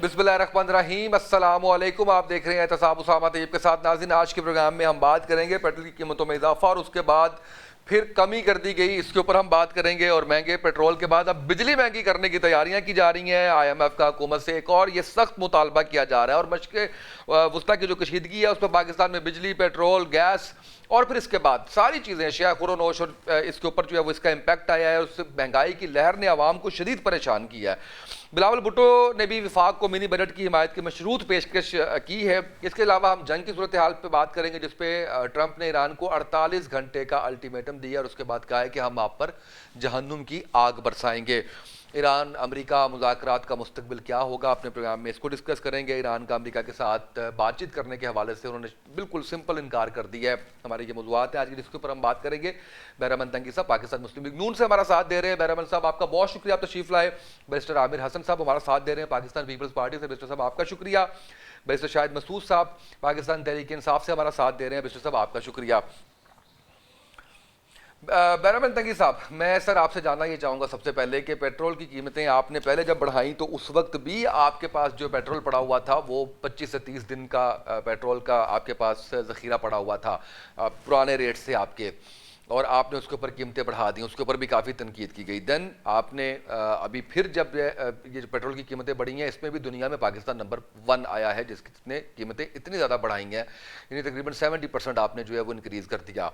बिस्मिल्लाहिर्रहमानिर्रहीम, अस्सलामु अलैकुम। आप देख रहे हैं एहतसाब उसामा तैयब के साथ। नाज़रीन, आज के प्रोग्राम में हम बात करेंगे पेट्रोल की कीमतों में इजाफा और उसके बाद फिर कमी कर दी गई, इसके ऊपर हम बात करेंगे। और महंगे पेट्रोल के बाद अब बिजली महंगी करने की तैयारियां की जा रही हैं। IMF का हुकूमत से एक और ये सख्त मुतालबा किया जा रहा है। और मशक़ वस्ता की जो कशीदगी है उस पर पाकिस्तान में बिजली, पेट्रोल, गैस और फिर इसके बाद सारी चीज़ें अशिया खुरोनोश और इसके ऊपर जो है वो इसका इम्पैक्ट आया है। उससे महंगाई की लहर ने आवाम को शदीद परेशान किया है। बिलावल भुट्टो ने भी विफाक को मिनी बजट की हिमायत की मशरूत पेशकश की है। इसके अलावा हम जंग की सूरत हाल पर बात करेंगे, जिसपे ट्रंप ने ईरान को 48 घंटे का अल्टीमेटम दिया और उसके बाद कहा है कि हम आप पर जहन्नुम की आग बरसाएंगे। ईरान अमेरिका मुज़ाकरात का मुस्तकबिल क्या होगा, अपने प्रोग्राम में इसको डिस्कस करेंगे। ईरान का अमेरिका के साथ बातचीत करने के हवाले से उन्होंने बिल्कुल सिंपल इनकार कर दिया है। हमारे ये मौज़ूआत हैं आज की, जिसके ऊपर हम बात करेंगे। बहरामन तंगी साहब पाकिस्तान मुस्लिम लीग नून से हमारा साथ दे रहे हैं। बहरामन साहब, आपका बहुत शुक्रिया, आप तशरीफ लाए। बैरिस्टर आमिर हसन साहब हमारा साथ दे रहे हैं पाकिस्तान पीपल्स पार्टी से। बैरिस्टर साहब आपका शुक्रिया। बैरिस्टर शाहिद मसूद साहब पाकिस्तान तहरीक इंसाफ से हमारा साथ दे रहे हैं। बैरिस्टर साहब आपका शुक्रिया। बैरामन तंगी साहब, मैं सर आपसे जानना ये चाहूँगा सबसे पहले कि पेट्रोल की कीमतें आपने पहले जब बढ़ाई तो उस वक्त भी आपके पास जो पेट्रोल पड़ा हुआ था वो 25 से 30 दिन का पेट्रोल का आपके पास ज़ख़ीरा पड़ा हुआ था पुराने रेट से आपके, और आपने उसके ऊपर कीमतें बढ़ा दी। उसके ऊपर भी काफ़ी तनकीद की गई। देन आपने अभी फिर जब ये जो पेट्रोल की कीमतें बढ़ी हैं, इसमें भी दुनिया में पाकिस्तान नंबर 1 आया है, जिसने कीमतें इतनी ज़्यादा बढ़ाई हैं। यानी तकरीबन 70% आपने जो है वो इनक्रीज़ कर दिया।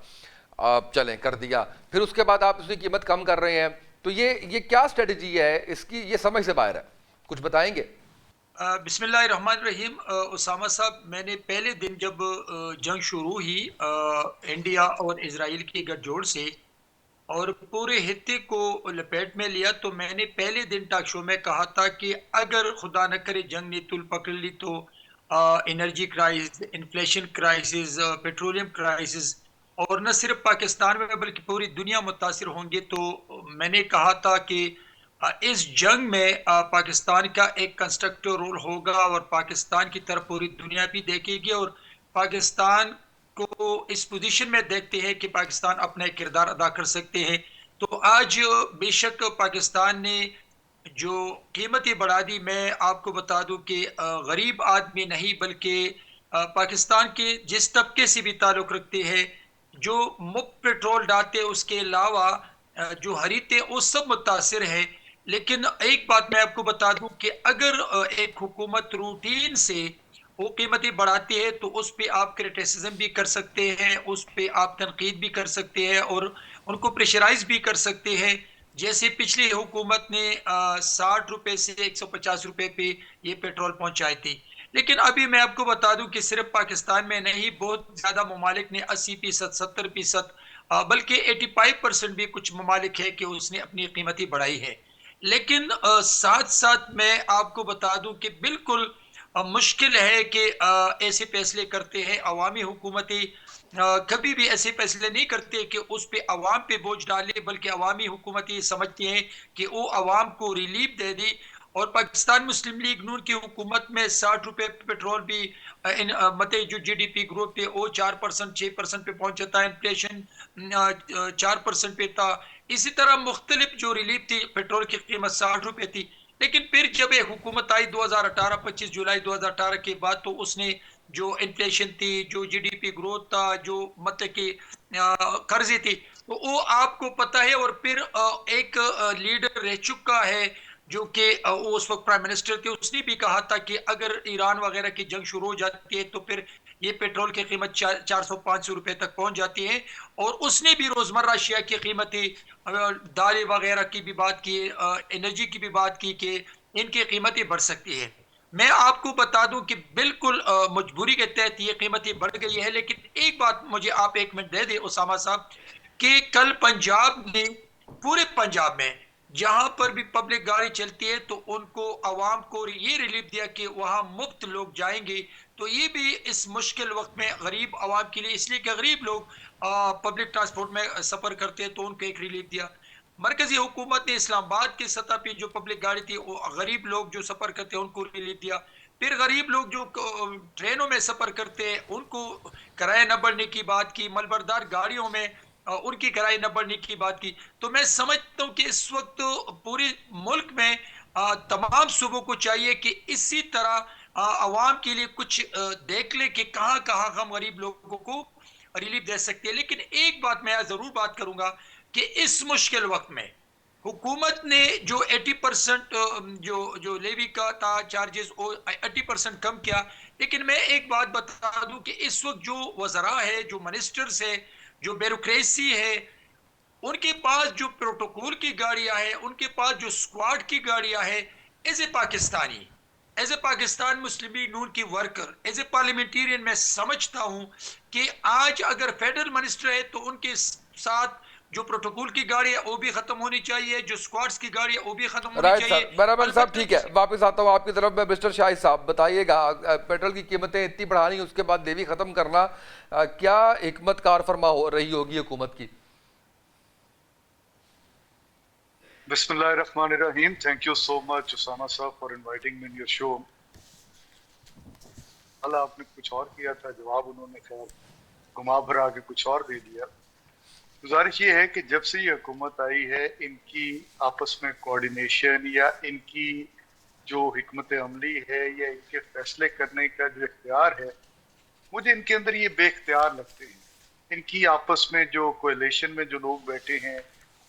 आप चलें कर दिया, फिर उसके बाद आप उसकी कीमत कम कर रहे हैं। तो ये क्या स्ट्रेटजी है इसकी, ये समझ से बाहर है, कुछ बताएंगे? बिस्मिल्लाहिर्रहमानिर्रहीम। उसामा साहब, मैंने पहले दिन जब जंग शुरू हुई इंडिया और इजराइल की गठजोड़ से और पूरे हित्ते को लपेट में लिया, तो मैंने पहले दिन टॉक शो में कहा था कि अगर खुदा न करे जंग ने तुल पकड़ ली तो energy crisis, inflation crisis, petroleum crisis और न सिर्फ पाकिस्तान में बल्कि पूरी दुनिया मुतासिर होंगे। तो मैंने कहा था कि इस जंग में पाकिस्तान का एक कंस्ट्रक्टिव रोल होगा और पाकिस्तान की तरफ पूरी दुनिया भी देखेगी और पाकिस्तान को इस पोजीशन में देखते हैं कि पाकिस्तान अपना एक किरदार अदा कर सकते हैं। तो आज बेशक पाकिस्तान ने जो कीमतें बढ़ा दी, मैं आपको बता दूं कि गरीब आदमी नहीं बल्कि पाकिस्तान के जिस तबके से भी ताल्लुक रखते हैं, जो मुफ्त पेट्रोल डालते हैं, उसके अलावा जो खरीदते वो सब मुतासिर है। लेकिन एक बात मैं आपको बता दूं कि अगर एक हुकूमत रूटीन से वो कीमतें बढ़ाती है तो उस पे आप क्रिटिसिज्म भी कर सकते हैं, उस पे आप तनकीद भी कर सकते हैं और उनको प्रेशराइज भी कर सकते हैं। जैसे पिछली हुकूमत ने 60 रुपए से 150 रुपए पे ये पेट्रोल पहुंचाई थी। लेकिन अभी मैं आपको बता दूं कि सिर्फ पाकिस्तान में नहीं, बहुत ज्यादा ममालिक ने 80%, 70%, बल्कि 85% भी कुछ ममालिक है कि उसने अपनी कीमतें बढ़ाई है। लेकिन साथ साथ मैं आपको बता दूं कि बिल्कुल मुश्किल है कि ऐसे फैसले करते हैं अवामी हुकूमतें, कभी भी ऐसे फैसले नहीं करते कि उस पे अवाम पे बोझ डाले, बल्कि अवामी हुकूमतें ये समझती हैं कि वो अवाम को रिलीफ दे दी। और पाकिस्तान मुस्लिम लीग नून की हुकूमत में 60 रुपए पेट्रोल भी मतलब जो GDP ग्रोथ है वो 4%, 6% पे पहुंच जाता है। इन्फ्लेशन 4% पे था। इसी तरह मुख्तलिफ जो रिलीफ थी, पेट्रोल की कीमत 60 रुपए थी। लेकिन फिर जब एक हुकूमत आई 2018, 25 जुलाई 2018 के बाद, तो उसने जो इन्फ्लेशन थी, जो GDP ग्रोथ था, जो मतलब कि कर्जे थी, तो वो आपको पता है। और फिर एक लीडर रह चुका है जो कि वो उस वक्त प्राइम मिनिस्टर थे, उसने भी कहा था कि अगर ईरान वगैरह की जंग शुरू हो जाती है तो फिर ये पेट्रोल की कीमत 400-500 रुपए तक पहुंच जाती है। और उसने भी रोजमर्रा अशिया की कीमतें, दालें वगैरह की भी बात की, एनर्जी की भी बात की कि इनकी कीमतें बढ़ सकती है। मैं आपको बता दूं कि बिल्कुल मजबूरी के तहत ये कीमतें बढ़ गई है। लेकिन एक बात मुझे आप एक मिनट दे दे उसामा साहब, कि कल पंजाब ने, पूरे पंजाब में जहां पर भी पब्लिक गाड़ी चलती है तो उनको आवाम को ये रिलीफ दिया कि वहां मुफ्त लोग जाएंगे। तो ये भी इस मुश्किल वक्त में गरीब आवाम के लिए, इसलिए कि गरीब लोग पब्लिक ट्रांसपोर्ट में सफर करते हैं, तो उनको एक रिलीफ दिया। मरकजी हुकूमत ने इस्लामाबाद की सतह पर जो पब्लिक गाड़ी थी, वो गरीब लोग जो सफर करते हैं उनको रिलीफ दिया। फिर गरीब लोग जो ट्रेनों में सफर करते हैं उनको किराया न बढ़ने की बात की, मलबरदार गाड़ियों में उनकी किराए न बढ़ने की बात की। तो मैं समझता हूँ कि इस वक्त पूरे मुल्क में तमाम सूबों को चाहिए कि इसी तरह अवाम के लिए कुछ देख ले कि कहाँ कहाँ हम गरीब लोगों को रिलीफ दे सकते हैं। लेकिन एक बात मैं जरूर बात करूंगा कि इस मुश्किल वक्त में हुकूमत ने जो 80% जो जो लेवी का था चार्जेस, वो 80% कम किया। लेकिन मैं एक बात बता दूं कि इस वक्त जो वज़रा है, जो मिनिस्टर्स है, जो ब्यूरोक्रेसी है, उनके पास जो प्रोटोकॉल की गाड़ियां हैं, उनके पास जो स्क्वाड की गाड़ियां हैं, as a Pakistani, as a Pakistan Muslim League Noon की वर्कर, एज ए पार्लियामेंटेरियन, मैं समझता हूं कि आज अगर फेडरल मिनिस्टर है तो उनके साथ जो प्रोटोकॉल की गाड़ी है वो भी खत्म होनी चाहिए, जो स्क्वाड्स की गाड़ी है वो भी खत्म होनी राइट चाहिए। सर, बराबर साहब, अलबत्ता ठीक है, वापस आता हूँ आपकी तरफ। मैं मिस्टर शाहिद साहब बताइएगा, पेट्रोल की कीमतें इतनी बढ़ानी, उसके बाद देवी खत्म करना, क्या हिकमत कार फरमा हो रही होगी हुकूमत की? Bismillahirrahmanirrahim. Thank you so much, Usama sir, for inviting me in your show. अल्लाह आपने कुछ और किया था, जवाब उन्होंने खैर घुमा भरा के कुछ और दे दिया। गुजारिश ये है कि जब से ये हुकूमत आई है, इनकी आपस में कोऑर्डिनेशन या इनकी जो हिकमत अमली है या इनके फैसले करने का जो इख्तियार है, मुझे इनके अंदर ये बेख्तियार लगते हैं। इनकी आपस में जो कोएलिशन में जो लोग बैठे हैं,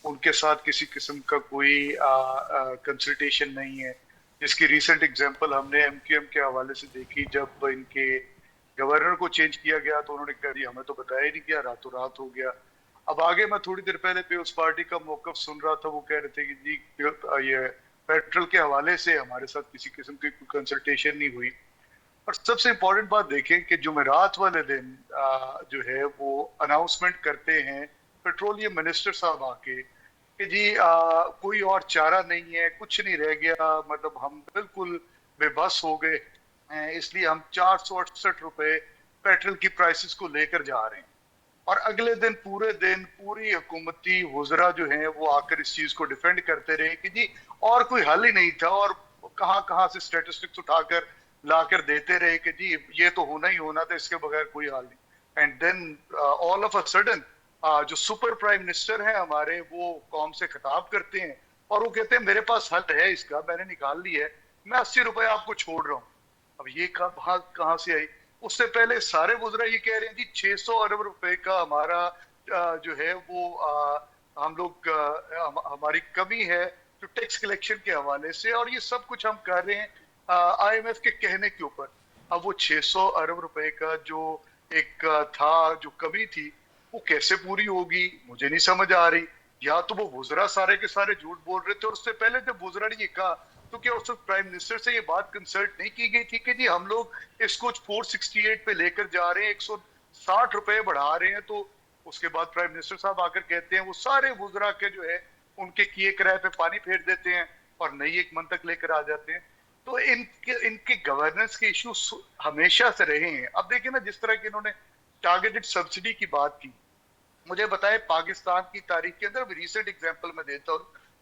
उनके साथ किसी किस्म का कोई कंसल्टेशन नहीं है। जिसकी रिसेंट एग्जांपल हमने एमक्यूएम के हवाले से देखी, जब इनके गवर्नर को चेंज किया गया तो उन्होंने कहा जी हमें तो बताया ही नहीं किया, रातों रात हो गया। अब आगे मैं थोड़ी देर पहले पीपल्स पार्टी का मौकफ सुन रहा था, वो कह रहे थे कि जी ये पेट्रोल के हवाले से हमारे साथ किसी किस्म की कोई कंसल्टेशन नहीं हुई। और सबसे इम्पोर्टेंट बात देखें कि जुमेरात वाले दिन जो है वो अनाउंसमेंट करते हैं पेट्रोलियम मिनिस्टर साहब आके कि जी कोई और चारा नहीं है, कुछ नहीं रह गया, मतलब हम बिल्कुल बेबस हो गए हैं, इसलिए हम 468 रुपए पेट्रोल की प्राइसेस को लेकर जा रहे हैं। और अगले दिन पूरे दिन पूरी हुकूमती वज़रा जो हैं वो आकर इस चीज को डिफेंड करते रहे कि जी और कोई हल ही नहीं था, और कहां कहां से स्टेटिस्टिक्स उठाकर लाकर देते रहे कि जी ये तो होना ही होना था, इसके बगैर कोई हाल नहीं। And then all of a sudden जो सुपर प्राइम मिनिस्टर हैं हमारे, वो कौम से खिताब करते हैं और वो कहते हैं मेरे पास हल है इसका, मैंने निकाल ली है, मैं 80 रुपए आपको छोड़ रहा हूँ। अब ये कहाँ से आई? उससे पहले सारे वज़रा ये कह रहे हैं जी 600 अरब रुपए का हमारा जो है वो हम लोग हमारी कमी है जो टैक्स कलेक्शन के हवाले से, और ये सब कुछ हम कर रहे हैं आईएमएफ के कहने के ऊपर। अब वो 600 अरब रुपए का जो एक था जो कमी थी, वो कैसे पूरी होगी मुझे नहीं समझ आ रही। या तो वो वज़रा सारे के सारे झूठ बोल रहे थे, और उससे पहले जब वज़रा ने ये कहा तो क्या उस प्राइम मिनिस्टर से ये बात कंसल्ट नहीं की गई थी कि जी हम लोग इसको 468 पे लेकर जा रहे हैं, 160 रुपए बढ़ा रहे हैं? तो उसके बाद प्राइम मिनिस्टर साहब आकर कहते हैं वो सारे वज़रा के जो है उनके किए किराए पे पानी फेर देते हैं और नई एक मंतक लेकर आ जाते हैं। तो इनके गवर्नेंस के इशू हमेशा से रहे हैं। अब देखिए ना, जिस तरह की इन्होंने टारगेटेड सब्सिडी की बात की, मुझे बताए पाकिस्तान की तारीख के अंदर रिसेंट एग्जांपल मैं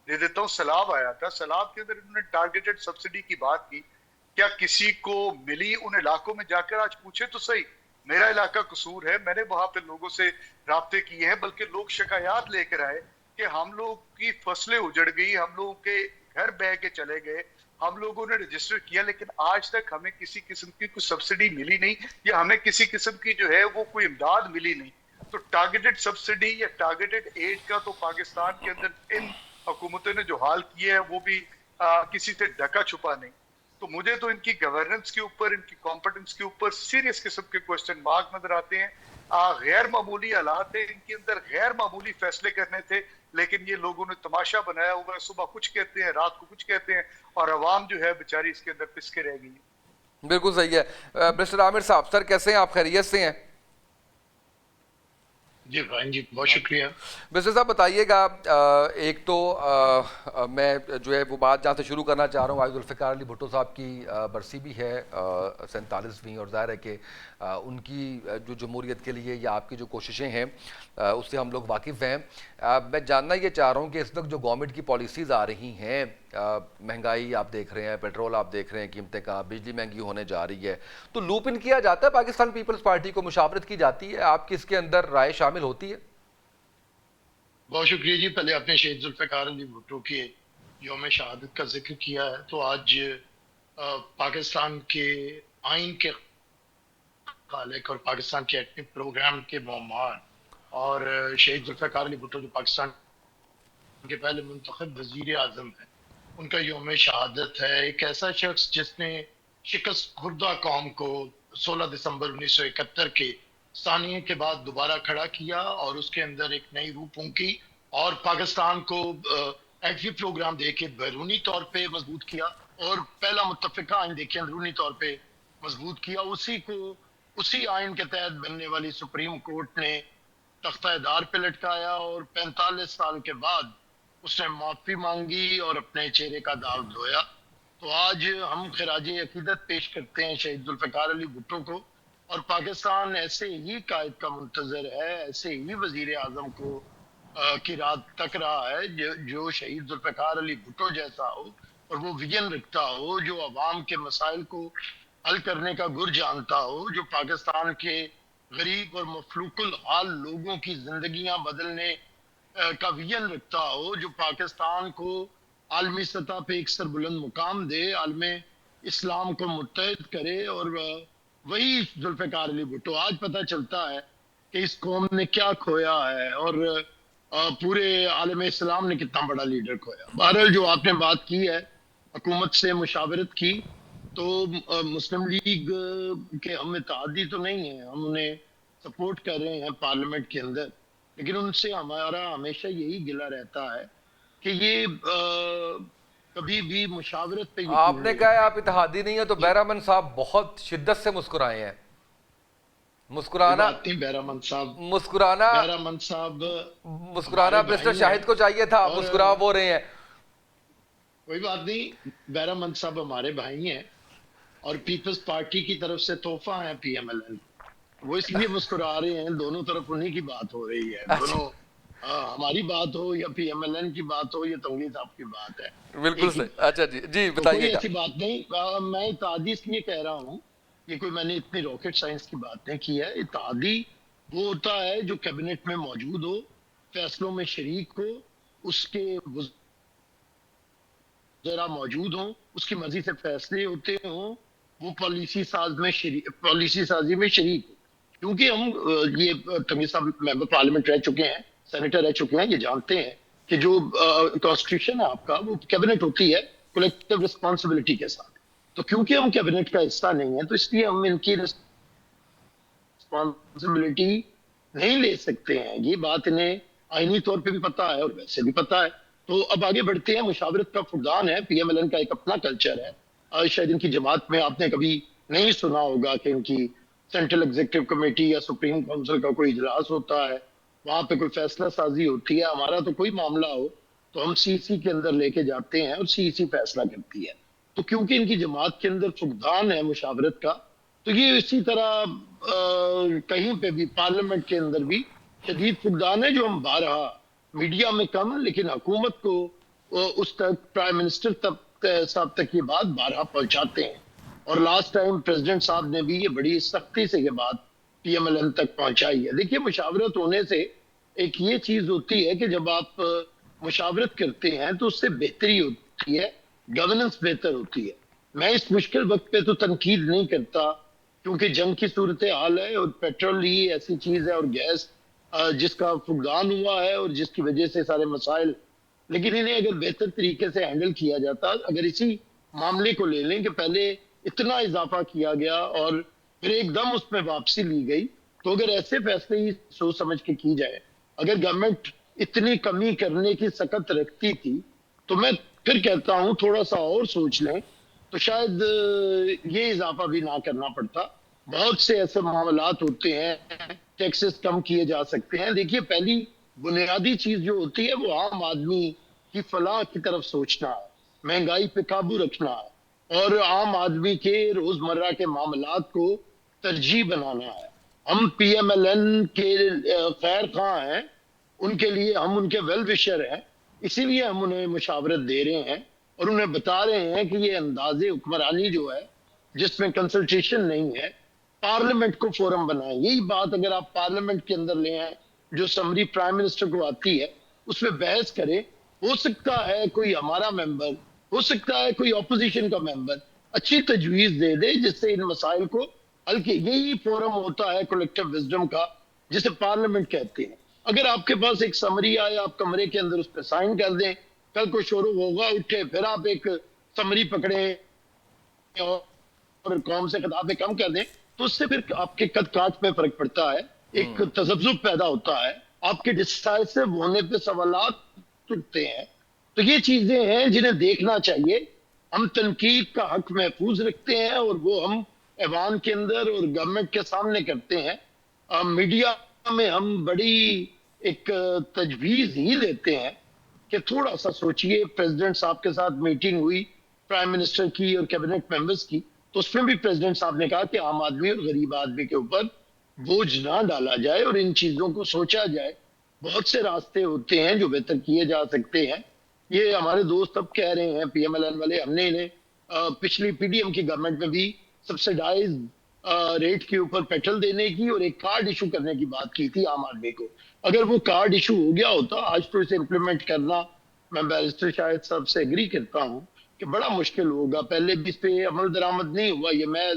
दे देता हूँ, सैलाब आया था, सैलाब के अंदर इन्होंने टारगेटेड सब्सिडी की बात की। क्या किसी को मिली? उन इलाकों में जाकर आज पूछे तो सही, मेरा इलाका कसूर है, मैंने वहां पे लोगों से राब्ते किए हैं, बल्कि लोग शिकायत लेकर आए कि हम लोग की फसलें उजड़ गई, हम लोगों के घर बह के चले गए, हम लोगों ने रजिस्टर किया, लेकिन आज तक हमें किसी किस्म की कोई सब्सिडी मिली नहीं, या हमें किसी किस्म की जो है वो कोई इमदाद मिली नहीं। तो टारगेटेड सब्सिडी या टारगेटेड एड का तो पाकिस्तान के अंदर इन हुकूमतों ने जो हाल किया है वो भी किसी से ढका छुपा नहीं। तो मुझे तो इनकी गवर्नेंस के ऊपर, इनकी कॉम्पिटेंस के ऊपर सीरियस किस्म के क्वेश्चन मार्क नजर आते हैं। गैर मामूली हालात है, इनके अंदर गैर मामूली फैसले करने थे, लेकिन ये लोगों ने तमाशा बनाया हुआ है, सुबह कुछ कहते हैं रात को कुछ कहते हैं, और अवाम जो है बेचारी इसके अंदर पिसके रह गई है। बिल्कुल सही है। मिस्टर आमिर साहब, सर कैसे हैं आप? खैरियत से हैं? जी फाइन जी, बहुत शुक्रिया। मिस्टर साहब बताइएगा, एक तो मैं जो है वो बात जहाँ से शुरू करना चाह रहा हूँ, आज जुल्फ़िकार अली भुट्टो साहब की बरसी भी है 47वीं, और ज़ाहिर है कि उनकी जो जमहूरियत के लिए या आपकी जो कोशिशें हैं उससे हम लोग वाकिफ़ हैं। मैं जानना ये चाह रहा हूँ कि इस वक्त जो गवर्नमेंट की पॉलिसीज़ आ रही हैं, महंगाई आप देख रहे हैं, पेट्रोल आप देख रहे हैं, कीमतें का, बिजली महंगी होने जा रही है, तो लूप इन किया जाता है पाकिस्तान पीपल्स पार्टी को, मुशावरत की जाती है, आपकी इसके अंदर राय शामिल होती है? बहुत शुक्रिया जी। पहले आपने शहीद जुल्फ़िकार अली भुट्टो की यौम शहादत का जिक्र किया है, तो आज पाकिस्तान के आइन के खालिक और पाकिस्तान के एटमी प्रोग्राम के मोहमान और शहीद जुल्फ़िकार अली भुट्टो जो पाकिस्तान के पहले मुंतखब वजीर आजम है, उनका यौम शहादत है। एक ऐसा शख्स जिसने शिकस्त खुर्दा कौम को 16 दिसंबर 1971 के सानिये के बाद दोबारा खड़ा किया और उसके अंदर एक नई रूह फूंकी और पाकिस्तान को एटमी प्रोग्राम देके बैरूनी तौर पे मजबूत किया और पहला मुत्तफिका आइन देके अंदरूनी तौर पे मजबूत किया। उसी आइन के तहत बनने वाली सुप्रीम कोर्ट ने तख्ता-ए-दार पे लटकाया और 45 साल के बाद उसने माफी मांगी और अपने चेहरे का दाग धोया। तो आज हम खिराज अकीदत पेश करते हैं शहीद जुल्फ़िकार अली भुट्टो को, और पाकिस्तान ऐसे ही कायद का मुंतजर है, ऐसे ही वजीर आजम को की रात तक रहा है जो शहीद जुल्फ़िकार अली भुट्टो जैसा हो और वो विजन रखता हो, जो अवाम के मसाइल को हल करने का गुर जानता हो, जो पाकिस्तान के गरीब और मफलूकुल हाल लोगों की जिंदगियां बदलने का विजन रखता हो, जो पाकिस्तान को आलमी सतह पे एक सरबुलंद मुकाम दे, आलम इस्लाम को मुत्तहिद करे। और वही जुल्फ़िकार अली भुट्टो। आज पता चलता है कि इस कौम ने क्या खोया है और पूरे आलम इस्लाम ने कितना बड़ा लीडर खोया। बहरहाल जो आपने बात की है हुकूमत से मुशावरत की, तो मुस्लिम लीग के हम इत्तेहादी तो नहीं है, हम उन्हें सपोर्ट कर रहे हैं पार्लियामेंट के अंदर, लेकिन उनसे हमारा हमेशा यही गिला रहता है कि ये कभी भी मुशावरत पे यकीन आपने नहीं कहा है आप इत्तेहादी नहीं है, तो बैरामन साहब बहुत शिद्दत से मुस्कुराए हैं। मुस्कुराना बैरामन साहब मुस्कुराना मिस्टर शाहिद को चाहिए था, मुस्कुरा वो रहे हैं। कोई बात नहीं, बैरामन साहब हमारे भाई हैं और पीपल्स पार्टी की तरफ से तोहफा है पीएमएलएन, वो इसलिए मुस्कुरा रहे हैं। दोनों तरफ उन्हीं की बात हो रही है। दोनों हमारी बात हो या पीएमएलएन की बात हो या तंगली साहब की बात है, बिल्कुल सही। अच्छा जी जी तो बताइए। कोई ऐसी बात नहीं। मैं इत्तेहादी इसलिए कह रहा हूँ, ये कोई मैंने इतनी रॉकेट साइंस की बात नहीं की है। इत्तेहादी वो होता है जो कैबिनेट में मौजूद हो, फैसलों में शरीक हो, उसके जरा मौजूद हो, उसकी मर्जी से फैसले होते हों, वो पॉलिसी साजी में शरीक हो। क्योंकि हम ये तमीर साहब मेंबर पार्लियामेंट रह चुके हैं, सेनेटर रह चुके हैं, ये जानते हैं कि जो कॉन्स्टिट्यूशन है आपका, वो कैबिनेट होती है कलेक्टिव रिस्पॉन्सिबिलिटी के साथ। तो क्योंकि हम कैबिनेट का हिस्सा नहीं है, तो इसलिए हम इनकी रिस्पॉन्सिबिलिटी नहीं ले सकते हैं। ये बात इन्हें आईनी तौर पे भी पता है और वैसे भी पता है। तो अब आगे बढ़ते हैं। मुशावरत का फुर्दान है, पीएमएलएन का एक अपना कल्चर है। शायद इनकी जमात में आपने कभी नहीं सुना होगा कि इनकी सेंट्रल एग्जीक्यूटिव कमेटी या सुप्रीम काउंसिल का कोई इजलास होता है, वहां पे कोई फैसला साजी होती है। हमारा तो कोई मामला हो तो हम सीसी के अंदर लेके जाते हैं और सीसी फैसला करती है। तो क्योंकि इनकी जमात के अंदर फुकदान है मुशावरत का, तो ये इसी तरह कहीं पे भी पार्लियामेंट के अंदर भी शदीद फुकदान है, जो हम बारहा मीडिया में कम, लेकिन हुकूमत को उस तक, प्राइम मिनिस्टर साहब तक ये बात बारहा पहुंचाते हैं। और लास्ट टाइम प्रेसिडेंट साहब ने भी ये बड़ी सख्ती से ये बात पीएमएलएन तक पहुंचाई है। देखिए, मुशावरत होने से एक ये चीज होती है कि जब आप मुशावरत करते हैं तो उससे बेहतरी होती है, गवर्नेंस बेहतर होती है। मैं इस मुश्किल वक्त पे तो तनकीद नहीं करता, क्योंकि जंग की सूरत हाल है और पेट्रोल ही ऐसी चीज है और गैस जिसका फुकदान हुआ है और जिसकी वजह से सारे मसाइल, लेकिन इन्हें अगर बेहतर तरीके से हैंडल किया जाता, अगर इसी मामले को ले लें कि पहले इतना इजाफा किया गया और फिर एकदम उसमें वापसी ली गई, तो अगर ऐसे फैसले ही सोच समझ के की जाए, अगर गवर्नमेंट इतनी कमी करने की सकत रखती थी, तो मैं फिर कहता हूं थोड़ा सा और सोच लें तो शायद ये इजाफा भी ना करना पड़ता। बहुत से ऐसे मामलात होते हैं, टैक्सेस कम किए जा सकते हैं। देखिए, पहली बुनियादी चीज जो होती है वो आम आदमी की फलाह की तरफ सोचना है, महंगाई पे काबू रखना है और आम आदमी के रोजमर्रा के मामलात को तरजीह बनाना है। हम पीएमएलएन के खैर खां हैं, उनके लिए हम उनके वेल विशर हैं, इसीलिए हम उन्हें मुशावरत दे रहे हैं और उन्हें बता रहे हैं कि ये अंदाजे हुक्मरानी जो है, जिसमें कंसल्टेशन नहीं है, पार्लियामेंट को फोरम बनाए। यही बात अगर आप पार्लियामेंट के अंदर ले आए, जो समरी प्राइम मिनिस्टर को आती है, उसमें बहस करें हो सकता है कोई हमारा मेंबर, हो सकता है कोई ऑपोजिशन का मेंबर अच्छी तजवीज दे दे जिससे इन मसाइल को हल किया। यही फोरम होता है कलेक्टिव विजडम का, जिसे पार्लियामेंट कहते हैं। अगर आपके पास एक समरी आए, आप कमरे के अंदर उस पर साइन कर दें, कल को शुरू होगा उठे फिर आप एक समरी पकड़े और कौम से खिताबें कम कर दें, तो उससे फिर आपके कद काठ पे फर्क पड़ता है, एक तजब्जुब पैदा होता है, आपके डिसाइसिव होने पे सवालात उठते हैं। तो ये चीजें हैं जिन्हें देखना चाहिए। हम तनकीद का हक महफूज रखते हैं और वो हम ऐवान के अंदर और गवर्नमेंट के सामने करते हैं। मीडिया में हम बड़ी एक तजवीज ही देते हैं कि थोड़ा सा सोचिए। प्रेसिडेंट साहब के साथ मीटिंग हुई प्राइम मिनिस्टर की और कैबिनेट मेंबर्स की, तो उसमें भी प्रेसिडेंट साहब ने कहा कि आम आदमी और गरीब आदमी के ऊपर बोझ ना डाला जाए और इन चीजों को सोचा जाए। बहुत से रास्ते होते हैं जो बेहतर किए जा सकते हैं। ये हमारे दोस्त अब कह रहे हैं पीएमएलएन वाले, हमने इन्हें पिछली पीडीएम की गवर्नमेंट में भी सब्सिडाइज रेट के ऊपर पेट्रोल देने की और एक कार्ड इशू करने की बात की थी आम आदमी को। अगर वो कार्ड इशू हो गया होता, आज तो इसे इम्प्लीमेंट करना, मैं बैरिस्टर शाहिद साहब से एग्री करता हूँ कि बड़ा मुश्किल होगा। पहले भी इस पे अमल दरामद नहीं हुआ, ये मैं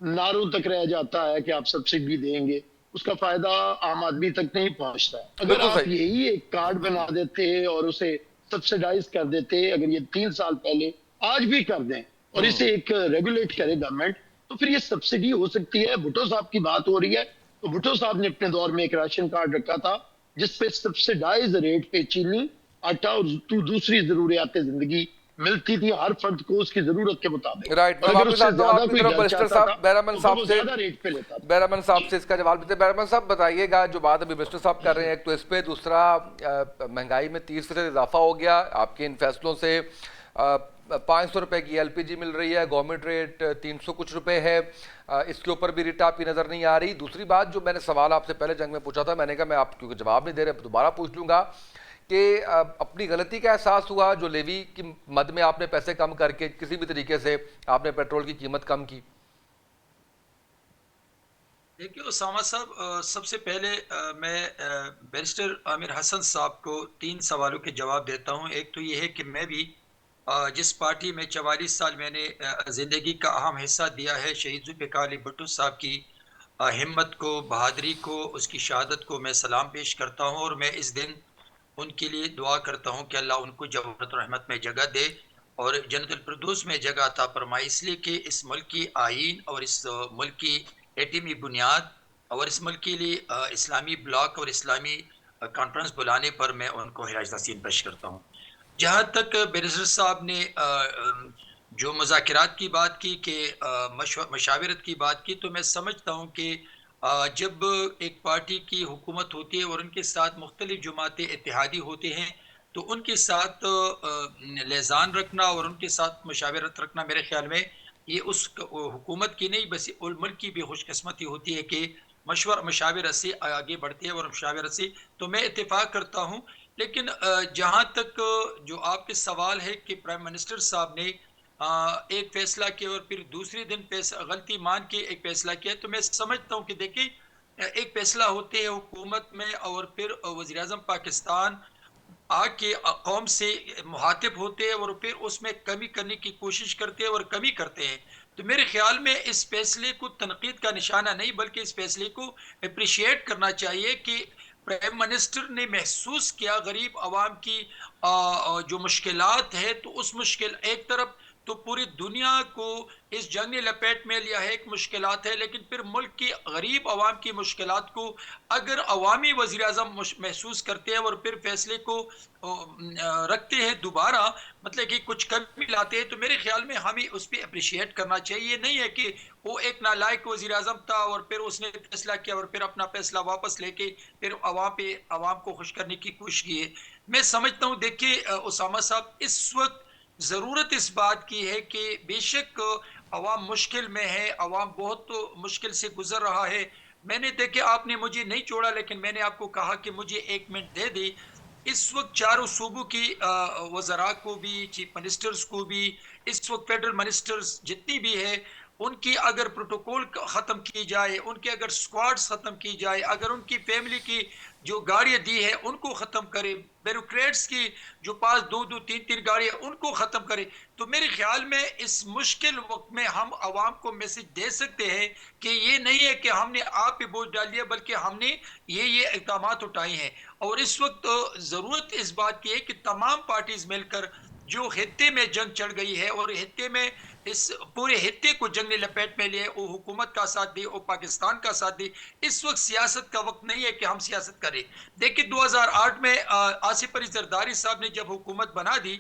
नारों तक रह जाता है कि आप सब्सिडी देंगे, उसका फायदा आम आदमी तक नहीं पहुंचता है। अगर बिल्कुल आप सही। यही एक कार्ड बना देते और उसे सब्सिडाइज कर देते, अगर ये 3 साल पहले, आज भी कर दें और इसे एक रेगुलेट करे गवर्नमेंट, तो फिर ये सब्सिडी हो सकती है। भुट्टो साहब की बात हो रही है, तो भुट्टो साहब ने अपने दौर में एक राशन कार्ड रखा था जिसपे सब्सिडाइज रेट पे चीनी, आटा और दूसरी जरूरियात जिंदगी मिलती थी हर फर्द को उसकी जरूरत के मुताबिक। राइट, और मैं अगर वापस उससे आता हूँ ज्यादा आपकी कोई तरफ घर बैरिस्टर चाहता साहब, था बैरमन तो साहब वो से। ज्यादा रेट पे लेता था। बैरमन साहब से इसका जवाब देते हैं। बैरमन साहब बताइएगा, जो बात अभी मिनिस्टर साहब कर रहे हैं, एक तो इस पे, दूसरा महंगाई में 30% इजाफा हो गया आपके इन फैसलों से। 500 रुपए की एलपीजी मिल रही है, गवर्नमेंट रेट 300 कुछ रुपए है। इसके ऊपर भी रेट आपकी नजर नहीं आ रही। दूसरी बात, जो मैंने सवाल आपसे पहले जंग में पूछा था, मैंने कहा मैं आप क्योंकि जवाब नहीं दे रहे, दोबारा पूछ लूंगा कि अपनी गलती का एहसास हुआ जो लेवी की मद में आपने पैसे कम करके किसी भी तरीके से आपने पेट्रोल की कीमत कम की? देखिए उसामा साहब, सबसे पहले मैं बैरिस्टर आमिर हसन साहब को 3 सवालों के जवाब देता हूं। एक तो ये है कि मैं भी जिस पार्टी में 44 साल मैंने ज़िंदगी का अहम हिस्सा दिया है, शहीद जुल्फ़िकार अली भुट्टो साहब की हिम्मत को, बहादुरी को, उसकी शहादत को मैं सलाम पेश करता हूं और मैं इस दिन उनके लिए दुआ करता हूं कि अल्लाह उनको जन्नत रहमत में जगह दे और जन्नतुल फिरदौस में जगह अता फरमाए। इसलिए कि इस मुल्क की आईन और इस मुल्क की एटमी बुनियाद और इस मुल्क के लिए इस्लामी ब्लॉक और इस्लामी कॉन्फ्रेंस बुलाने पर मैं उनको हिराज तहसीन पेश करता हूँ। जहाँ तक बैरिस्टर साहब ने जो मुज़ाकरात की बात की कि मशावरत की बात की, तो मैं समझता हूँ कि जब एक पार्टी की हुकूमत होती है और उनके साथ मुख्तलिफ जमातें इत्तेहादी होते हैं, तो उनके साथ लेज़ान रखना और उनके साथ मशावरत रखना, मेरे ख्याल में ये उस हुकूमत की नहीं बस मुल्क की भी खुशकिस्मती होती है कि मशावरत से आगे बढ़ते हैं और मशावरत से, तो मैं इत्तेफाक करता हूँ। लेकिन जहाँ तक जो आपके सवाल है कि प्राइम मिनिस्टर साहब ने एक फैसला किया और फिर दूसरे दिन गलती मान के एक फैसला किया, तो मैं समझता हूँ कि देखिए एक फैसला होते हैं हुकूमत में और फिर वज़ीर आज़म पाकिस्तान आके कौम से मुहातिब होते हैं और फिर उसमें कमी करने की कोशिश करते हैं और कमी करते हैं। तो मेरे ख्याल में इस फैसले को तनकीद का निशाना नहीं बल्कि इस फैसले को अप्रिशिएट करना चाहिए कि प्राइम मिनिस्टर ने महसूस किया गरीब आवाम की जो मुश्किलात है, तो उस मुश्किल एक तरफ तो पूरी दुनिया को इस जंग ने लपेट में लिया है, एक मुश्किलात है, लेकिन फिर मुल्क की गरीब आवाम की मुश्किलात को अगर अवामी वज़ीर आज़म महसूस करते हैं और फिर फैसले को रखते हैं दोबारा, मतलब कि कुछ कमी लाते हैं, तो मेरे ख्याल में हमें उस पर अप्रिशिएट करना चाहिए। ये नहीं है कि वो एक नालायक वज़ीर आज़म था और फिर उसने फैसला किया और फिर अपना फैसला वापस लेके फिर अवाम को खुश करने की कोशिश की है। मैं समझता हूँ, देखिए उसामा साहब, इस वक्त ज़रूरत इस बात की है कि बेशक अवाम मुश्किल में है, अवाम बहुत तो मुश्किल से गुजर रहा है। मैंने देखे, आपने मुझे नहीं छोड़ा लेकिन मैंने आपको कहा कि मुझे 1 मिनट दे दी। इस वक्त चारों सूबों की वज़रा को भी, चीफ मिनिस्टर्स को भी, इस वक्त फेडरल मिनिस्टर्स जितनी भी है, उनकी अगर प्रोटोकॉल ख़त्म की जाए, उनके अगर स्क्वाड्स ख़त्म की जाए, अगर उनकी फैमिली की जो गाड़ियां दी है उनको ख़त्म करे, ब्यूरोक्रेट्स की जो पास 2-2, 3-3 गाड़ियां उनको ख़त्म करे। तो मेरे ख्याल में इस मुश्किल वक्त में हम आवाम को मैसेज दे सकते हैं कि ये नहीं है कि हमने आप पे बोझ डाल दिया, बल्कि हमने ये इक़दाम उठाए हैं। और इस वक्त ज़रूरत इस बात की है कि तमाम पार्टीज मिलकर, जो खित्ते में जंग चढ़ गई है और खित्ते में इस पूरे हित्ते को जंग ने लपेट में लिए, वो हुकूमत का साथ दे, वो पाकिस्तान का साथ दे। इस वक्त सियासत का वक्त नहीं है कि हम सियासत करें। देखिए 2008 में आसिफ अली जरदारी साहब ने जब हुकूमत बना दी,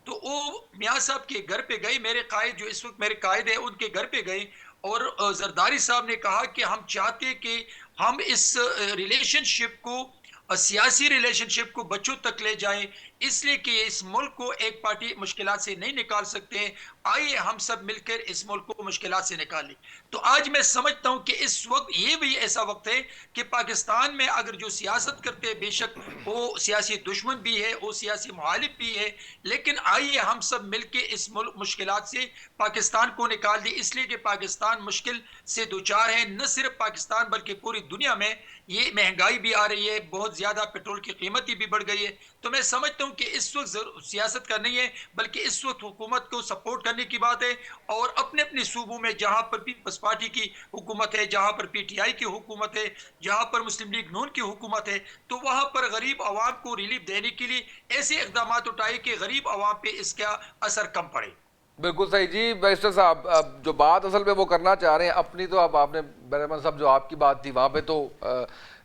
तो वो मियाँ साहब के घर पे गए, मेरे कायद जो इस वक्त मेरे कायद है उनके घर पे गए, और जरदारी साहब ने कहा कि हम चाहते कि हम इस रिलेशनशिप को, सियासी रिलेशनशिप को बच्चों तक ले जाएं, इसलिए कि इस मुल्क को एक पार्टी मुश्किलात से नहीं निकाल सकते हैं। आइए हम सब मिलकर इस मुल्क को मुश्किलात से निकालें। तो आज मैं समझता हूं कि इस वक्त ये भी ऐसा वक्त है कि पाकिस्तान में अगर जो सियासत करते हैं, बेशक वो सियासी दुश्मन भी है, वो सियासी मुखालिफ भी है, लेकिन आइए हम सब मिलकर इस मुल्क मुश्किलात से पाकिस्तान को निकाल दें। इसलिए कि पाकिस्तान मुश्किल से दो चार है, न सिर्फ पाकिस्तान बल्कि पूरी दुनिया में। ये महंगाई भी आ रही है, बहुत ज्यादा पेट्रोल की कीमत भी बढ़ गई है। तो मैं समझता हूं कि इस वक्त सियासत का नहीं है, बल्कि इस वक्त हुकूमत को सपोर्ट करने की बात है। और अपने अपने सूबों में जहां पर पीपल्स पार्टी की हुकूमत है, जहां पर पीटीआई की हुकूमत है, जहां पर मुस्लिम लीग नून की हुकूमत है, तो वहां पर गरीब आवाम को रिलीफ देने के लिए ऐसे इकदाम उठाए कि गरीब आवाम पे इसका असर कम पड़े। बिल्कुल सही जी। बैरिस्टर साहब, अब जो बात असल में वो करना चाह रहे हैं अपनी, तो अब आपने बैरमन साहब जो आपकी बात थी वहाँ पे तो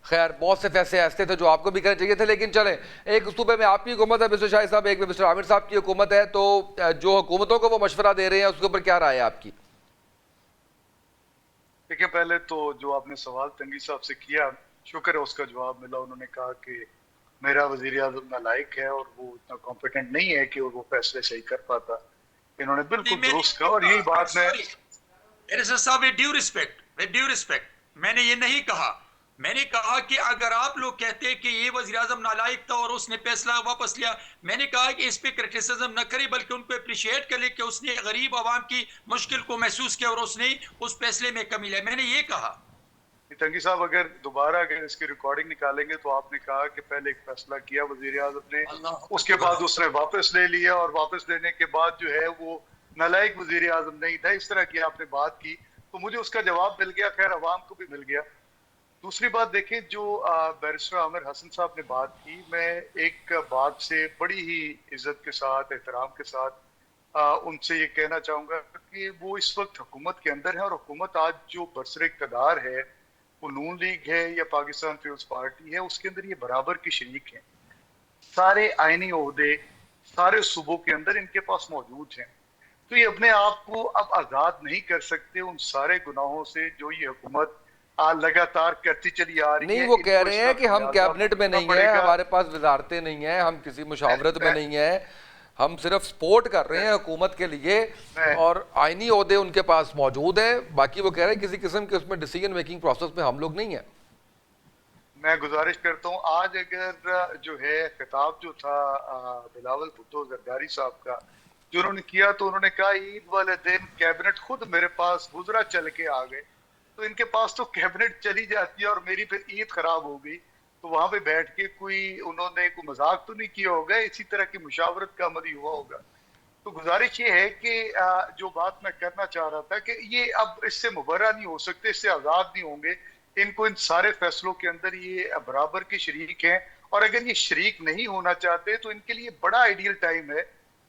खैर बहुत से फैसले ऐसे थे जो आपको भी करने चाहिए थे, लेकिन चले, एक सूबे में आपकी हुकूमत है मिस्टर शाहिद साहब, एक में मिस्टर आमिर साहब की हुकूमत है, तो जो हुकूमतों को वो मशवरा दे रहे हैं उसके ऊपर क्या राय है आपकी? देखिए, पहले तो जो आपने सवाल तंगी साहब से किया, शुक्र है उसका जवाब मिला। उन्होंने कहा कि मेरा वजीर आज़म नालायक है और वो इतना कॉम्पिटेंट नहीं है कि वो फैसले सही कर पाता। इन्होंने बिल्कुल दुरुस्त कहा, और यही बात मैं विद ड्यू रिस्पेक्ट मैंने ये नहीं कहा। मैंने कहा कि अगर आप लोग कहते हैं कि ये वज़ीर आज़म नालायक था और उसने फैसला वापस लिया, मैंने कहा कि इस पे क्रिटिसिज्म न करे, बल्कि उनको अप्रिशिएट करे कि उसने गरीब आवाम की मुश्किल को महसूस किया और उसने उस फैसले में कमी लाई। मैंने ये कहा। तंगी साहब, अगर दोबारा अगर इसकी रिकॉर्डिंग निकालेंगे तो आपने कहा कि पहले एक फैसला किया वजीर आज़म ने, उसके बाद उसने वापस ले लिया, और वापस लेने के बाद जो है वो नालायक वजीर आज़म नहीं था, इस तरह की आपने बात की। तो मुझे उसका जवाब मिल गया, खैर अवाम को भी मिल गया। दूसरी बात देखें, जो बैरिस्टर आमिर हसन साहब ने बात की, मैं एक बात से बड़ी ही इज्जत के साथ, एहतराम के साथ उनसे ये कहना चाहूँगा कि वो इस वक्त हुकूमत के अंदर है, और हुकूमत आज जो बरसर इक़्तिदार है, वो नून लीग है या पाकिस्तान पीपल्स पार्टी है, उसके अंदर ये बराबर की शरीक हैं। सारे आईनी ओहदे सारे सूबों के अंदर इनके पास मौजूद हैं। तो ये अपने आप को अब आज़ाद नहीं कर सकते उन सारे गुनाहों से जो ये हुकूमत लगातार करती चली आ रही है। नहीं, वो कह रहे हैं कि हम कैबिनेट में नहीं है, हमारे पास वजारतें नहीं है, हम किसी मुशावरत में नहीं है, हम सिर्फ सपोर्ट कर रहे हैं हुकूमत के लिए, और आईनी ओहदे उनके पास मौजूद है। बाकी वो कह रहे हैं किसी किस्म के उसमें डिसीजन मेकिंग प्रोसेस में हम लोग नहीं है। मैं गुजारिश करता हूँ, आज अगर जो है खिताब जो था बिलावल भुट्टो जरदारी साहब का जो उन्होंने किया, तो उन्होंने कहा ईद वाले दिन कैबिनेट खुद मेरे पास गुजरा चल के आ गए। तो इनके पास तो कैबिनेट चली जाती है और मेरी फिर ईद खराब हो गई, तो वहां पे बैठ के उन्होंने कोई मजाक तो नहीं किया होगा, इसी तरह की मुशावरत का अमल ही हुआ होगा। तो गुजारिश ये है कि जो बात मैं करना चाह रहा था कि ये अब इससे मुबर्रा नहीं हो सकते, इससे आज़ाद नहीं होंगे। इनको इन सारे फैसलों के अंदर ये बराबर के शरीक हैं, और अगर ये शरीक नहीं होना चाहते तो इनके लिए बड़ा आइडियल टाइम है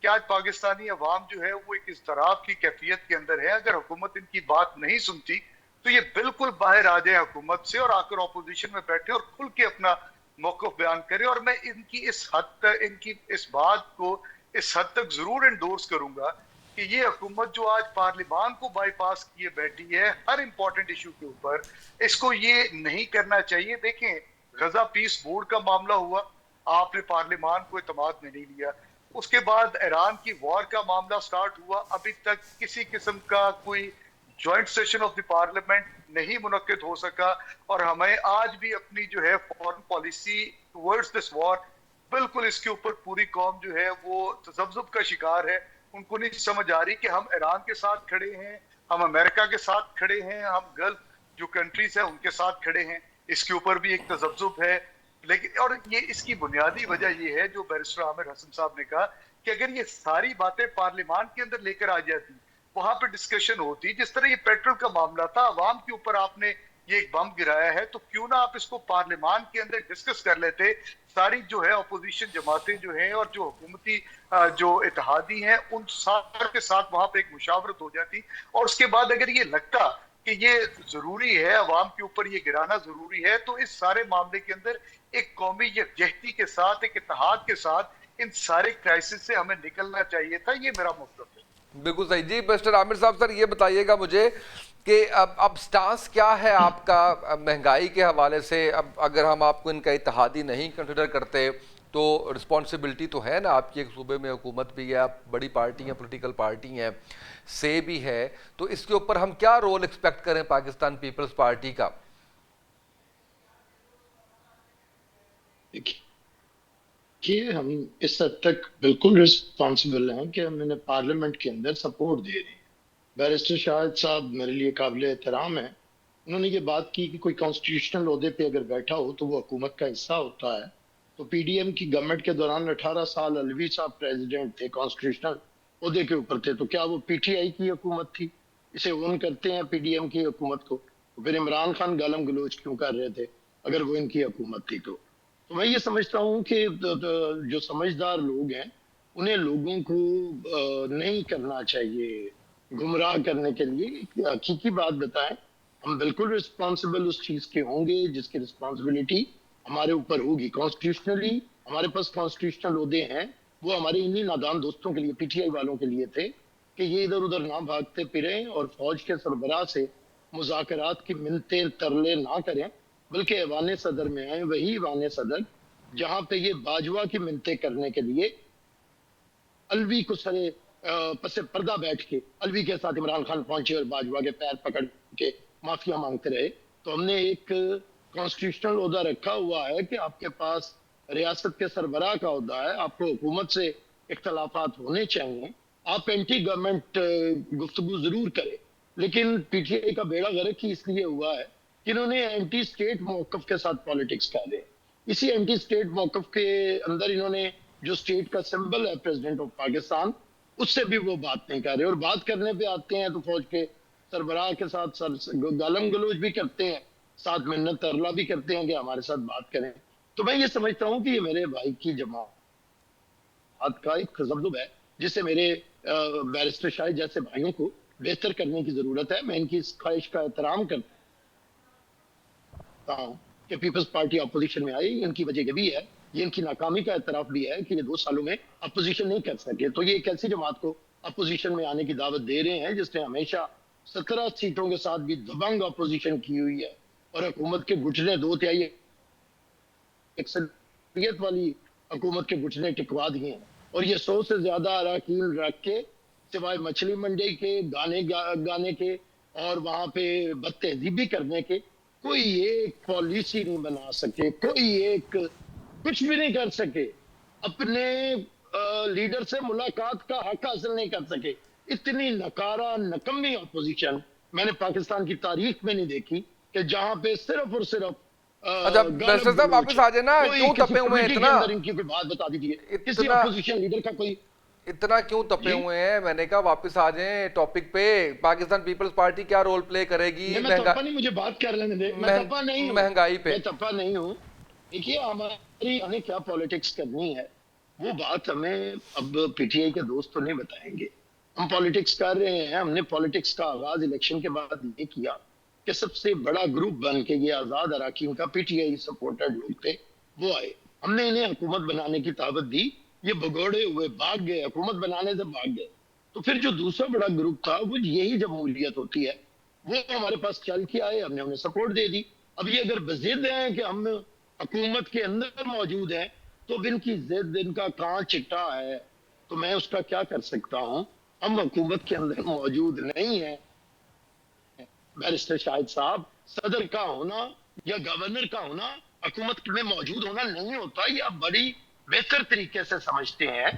कि आज पाकिस्तानी अवाम जो है वो एक इज़्तिराब की कैफियत के अंदर है। अगर हुकूमत इनकी बात नहीं सुनती तो ये बिल्कुल बाहर आ जाए हुकूमत से और आकर ऑपोजिशन में बैठे और खुल के अपना मौक़िफ़ बयान करे। और मैं इनकी इस हद तक, इनकी इस बात को इस हद तक जरूर एंडोर्स करूंगा कि ये हुकूमत जो आज पार्लिमान को बाईपास किए बैठी है हर इंपॉर्टेंट इशू के ऊपर, इसको ये नहीं करना चाहिए। देखें, गजा पीस बोर्ड का मामला हुआ, आपने पार्लिमान को एतमाद में नहीं लिया। उसके बाद ईरान की वॉर का मामला स्टार्ट हुआ, अभी तक किसी किस्म का कोई joint session of the parliament नहीं मुनक्किद हो सका, और हमें आज भी अपनी जो है foreign policy towards this war, बिल्कुल इसके ऊपर पूरी कौम जो है वो तज़ब्ज़ुब का शिकार है। उनको नहीं समझ आ रही कि हम ईरान के साथ खड़े हैं, हम अमेरिका के साथ खड़े हैं, हम गल्फ जो कंट्रीज हैं उनके साथ खड़े हैं। इसके ऊपर भी एक तज़ब्ज़ुब है। लेकिन और ये इसकी बुनियादी वजह ये है जो बैरिस्टर आमिर हसन साहब ने कहा कि अगर ये सारी बातें पार्लियामान के अंदर लेकर आ जाती, वहां पे डिस्कशन होती, जिस तरह ये पेट्रोल का मामला था, अवाम के ऊपर आपने ये एक बम गिराया है, तो क्यों ना आप इसको पार्लियामान के अंदर डिस्कस कर लेते। सारी जो है अपोजिशन जमातें जो हैं और जो हुकूमती जो इत्तेहादी हैं, उन सार के साथ वहां पे एक मुशावरत हो जाती। और उसके बाद अगर ये लगता कि ये जरूरी है, अवाम के ऊपर ये गिराना जरूरी है, तो इस सारे मामले के अंदर एक कौमी यकजहती के साथ, एक इत्तेहाद के साथ इन सारे क्राइसिस से हमें निकलना चाहिए था। ये मेरा मतलब है। बिल्कुल सही जी। मिस्टर आमिर साहब, सर ये बताइएगा मुझे कि अब स्टांस क्या है आपका महंगाई के हवाले से? अब अगर हम आपको इनका इत्तेहादी नहीं कंसिडर करते तो रिस्पॉन्सिबिलिटी तो है ना आपकी, एक सूबे में हुकूमत भी है, आप बड़ी पार्टी हैं, पॉलिटिकल पार्टी हैं, से भी है, तो इसके ऊपर हम क्या रोल एक्सपेक्ट करें पाकिस्तान पीपल्स पार्टी का? देखिए, हम इस हद तक बिल्कुल रिस्पॉन्सिबल हैं कि हम इन्हें पार्लियामेंट के अंदर सपोर्ट दे रहे हैं। बैरिस्टर शाहिद साहब मेरे लिए काबिल एहतराम है। उन्होंने ये बात की कि कोई कॉन्स्टिट्यूशनल ओहदे पे अगर बैठा हो तो वो हुकूमत का हिस्सा होता है। तो पीडीएम की गवर्नमेंट के दौरान 18 साल अलवी साहब प्रेसिडेंट थे, कॉन्स्टिट्यूशनल ओहदे के ऊपर थे। तो क्या वो पीटीआई की हुकूमत थी? इसे ओन करते हैं पीडीएम की हुकूमत को, तो फिर इमरान खान गालम गलोच क्यों कर रहे थे अगर वो इनकी हुकूमत थी? तो मैं ये समझता हूँ कि जो समझदार लोग हैं उन्हें लोगों को नहीं करना चाहिए गुमराह करने के लिए। हकीकी बात बताएं, हम बिल्कुल रिस्पॉन्सिबल उस चीज के होंगे जिसकी रिस्पॉन्सिबिलिटी हमारे ऊपर होगी। कॉन्स्टिट्यूशनली हमारे पास कॉन्स्टिट्यूशनल ओहदे हैं, वो हमारे इन्हीं नादान दोस्तों के लिए, पीटीआई वालों के लिए थे कि ये इधर उधर ना भागते फिरें और फौज के सरबराह से मुज़ाकरात की मिन्नतें तरले ना करें, बल्कि ऐवान सदर में आए। वही ऐवान सदर जहां पे ये बाजवा की मिन्नतें करने के लिए अलवी को सरे पसे पर्दा बैठ के अलवी के साथ इमरान खान पहुंचे और बाजवा के पैर पकड़ के माफिया मांगते रहे। तो हमने एक कॉन्स्टिट्यूशनल ओहदा रखा हुआ है कि आपके पास रियासत के सरबराह का ओहदा है, आपको हुकूमत से इख्तलाफात होने चाहिए, आप एंटी गवर्नमेंट गुफ्तगू जरूर करें। लेकिन पीटीआई का बेड़ा गर्क ही इसलिए हुआ है कि इन्होंने एंटी स्टेट मौकफ के साथ पॉलिटिक्स कर रहे हैं। इसी एंटी स्टेट मौकफ के अंदर इन्होंने जो स्टेट का सिंबल है प्रेसिडेंट ऑफ पाकिस्तान, उससे भी वो बात नहीं कर रहे। और बात करने पे आते हैं तो फौज के सरबराह के साथ गालम गलोच भी करते हैं, साथ मिन्नत तरला भी करते हैं कि हमारे साथ बात करें। तो मैं ये समझता हूँ कि ये मेरे भाई की जमात का एक तजब्जुब है जिससे मेरे बैरिस्टर शाहिद जैसे भाइयों को बेहतर करने की जरूरत है। मैं इनकी इस ख्वाहिश का एहतराम करता हूँ कि पीपल्स पार्टी अपोजिशन में आई। इनकी वजह ये भी है, ये इनकी नाकामी का एतराफ भी है कि ये 2 सालों में अपोजिशन नहीं कर सके। तो ये एक ऐसी जमात को अपोजिशन में आने की दावत दे रहे हैं जिसने हमेशा 17 सीटों के साथ भी दबंग अपोजिशन की हुई है और हुकूमत के घुटने 2/3 अक्सरियत वाली हुकूमत के घुटने टिकवा दिए हैं। और ये 100 से ज्यादा अरकान रख के, सिवाय मछली मंडी के गाने के और वहां पे बदतहजीबी करने के, कोई एक पॉलिसी नहीं बना सके, कोई एक कुछ भी नहीं कर सके, अपने लीडर से मुलाकात का हक हासिल नहीं कर सके। इतनी नकारा नकम्मी अपोजिशन मैंने पाकिस्तान की तारीख में नहीं देखी कि जहां पे सिर्फ और सिर्फ अच्छा बैरिस्टर साहब वापस आ जाए ना, क्यों तपे हुए हैं इतना? इनकी कोई बात बता दीजिए, किसी अपोजिशन लीडर का कोई इतना क्यों तपे हुए हैं? मैंने कहा वापस आ जाएं टॉपिक पे। पाकिस्तान पीपल्स पार्टी क्या रोल प्ले करेगी? मैं तपा नहीं, मुझे बात कर लेने दे। मैं तपा नहीं हूं, महंगाई पे मैं तपा नहीं हूं। देखिए, हमारी हमें क्या पॉलिटिक्स करनी है वो बात हमें अब पीटीआई के दोस्त तो नहीं बताएंगे। हम पॉलिटिक्स कर रहे हैं। हमने पॉलिटिक्स का आगाज इलेक्शन के बाद ये किया कि सबसे बड़ा ग्रुप बन के ये आजाद अराकीन का पीटीआई सपोर्टेड लोग थे, वो आए, हमने इन्हें हुकूमत बनाने की दावत दी, ये भगोड़े हुए भाग गए, हुकूमत बनाने से भाग गए। तो फिर जो दूसरा बड़ा ग्रुप था, वो यही जमहूरियत होती है, वो हमारे पास चल के आए, हमने उन्हें सपोर्ट दे दी। अब ये अगर बजिद हैं कि हम हुकूमत के अंदर मौजूद हैं, तो अब इनकी जिद, इनका कान चिट्टा है, तो मैं उसका क्या कर सकता हूं? हम हुकूमत के अंदर मौजूद नहीं है। बैरिस्टर शाहिद साहब, सदर का होना या गवर्नर का होना हुकूमत में मौजूद होना नहीं होता। ये आप बड़ी बेहतर तरीके से समझते हैं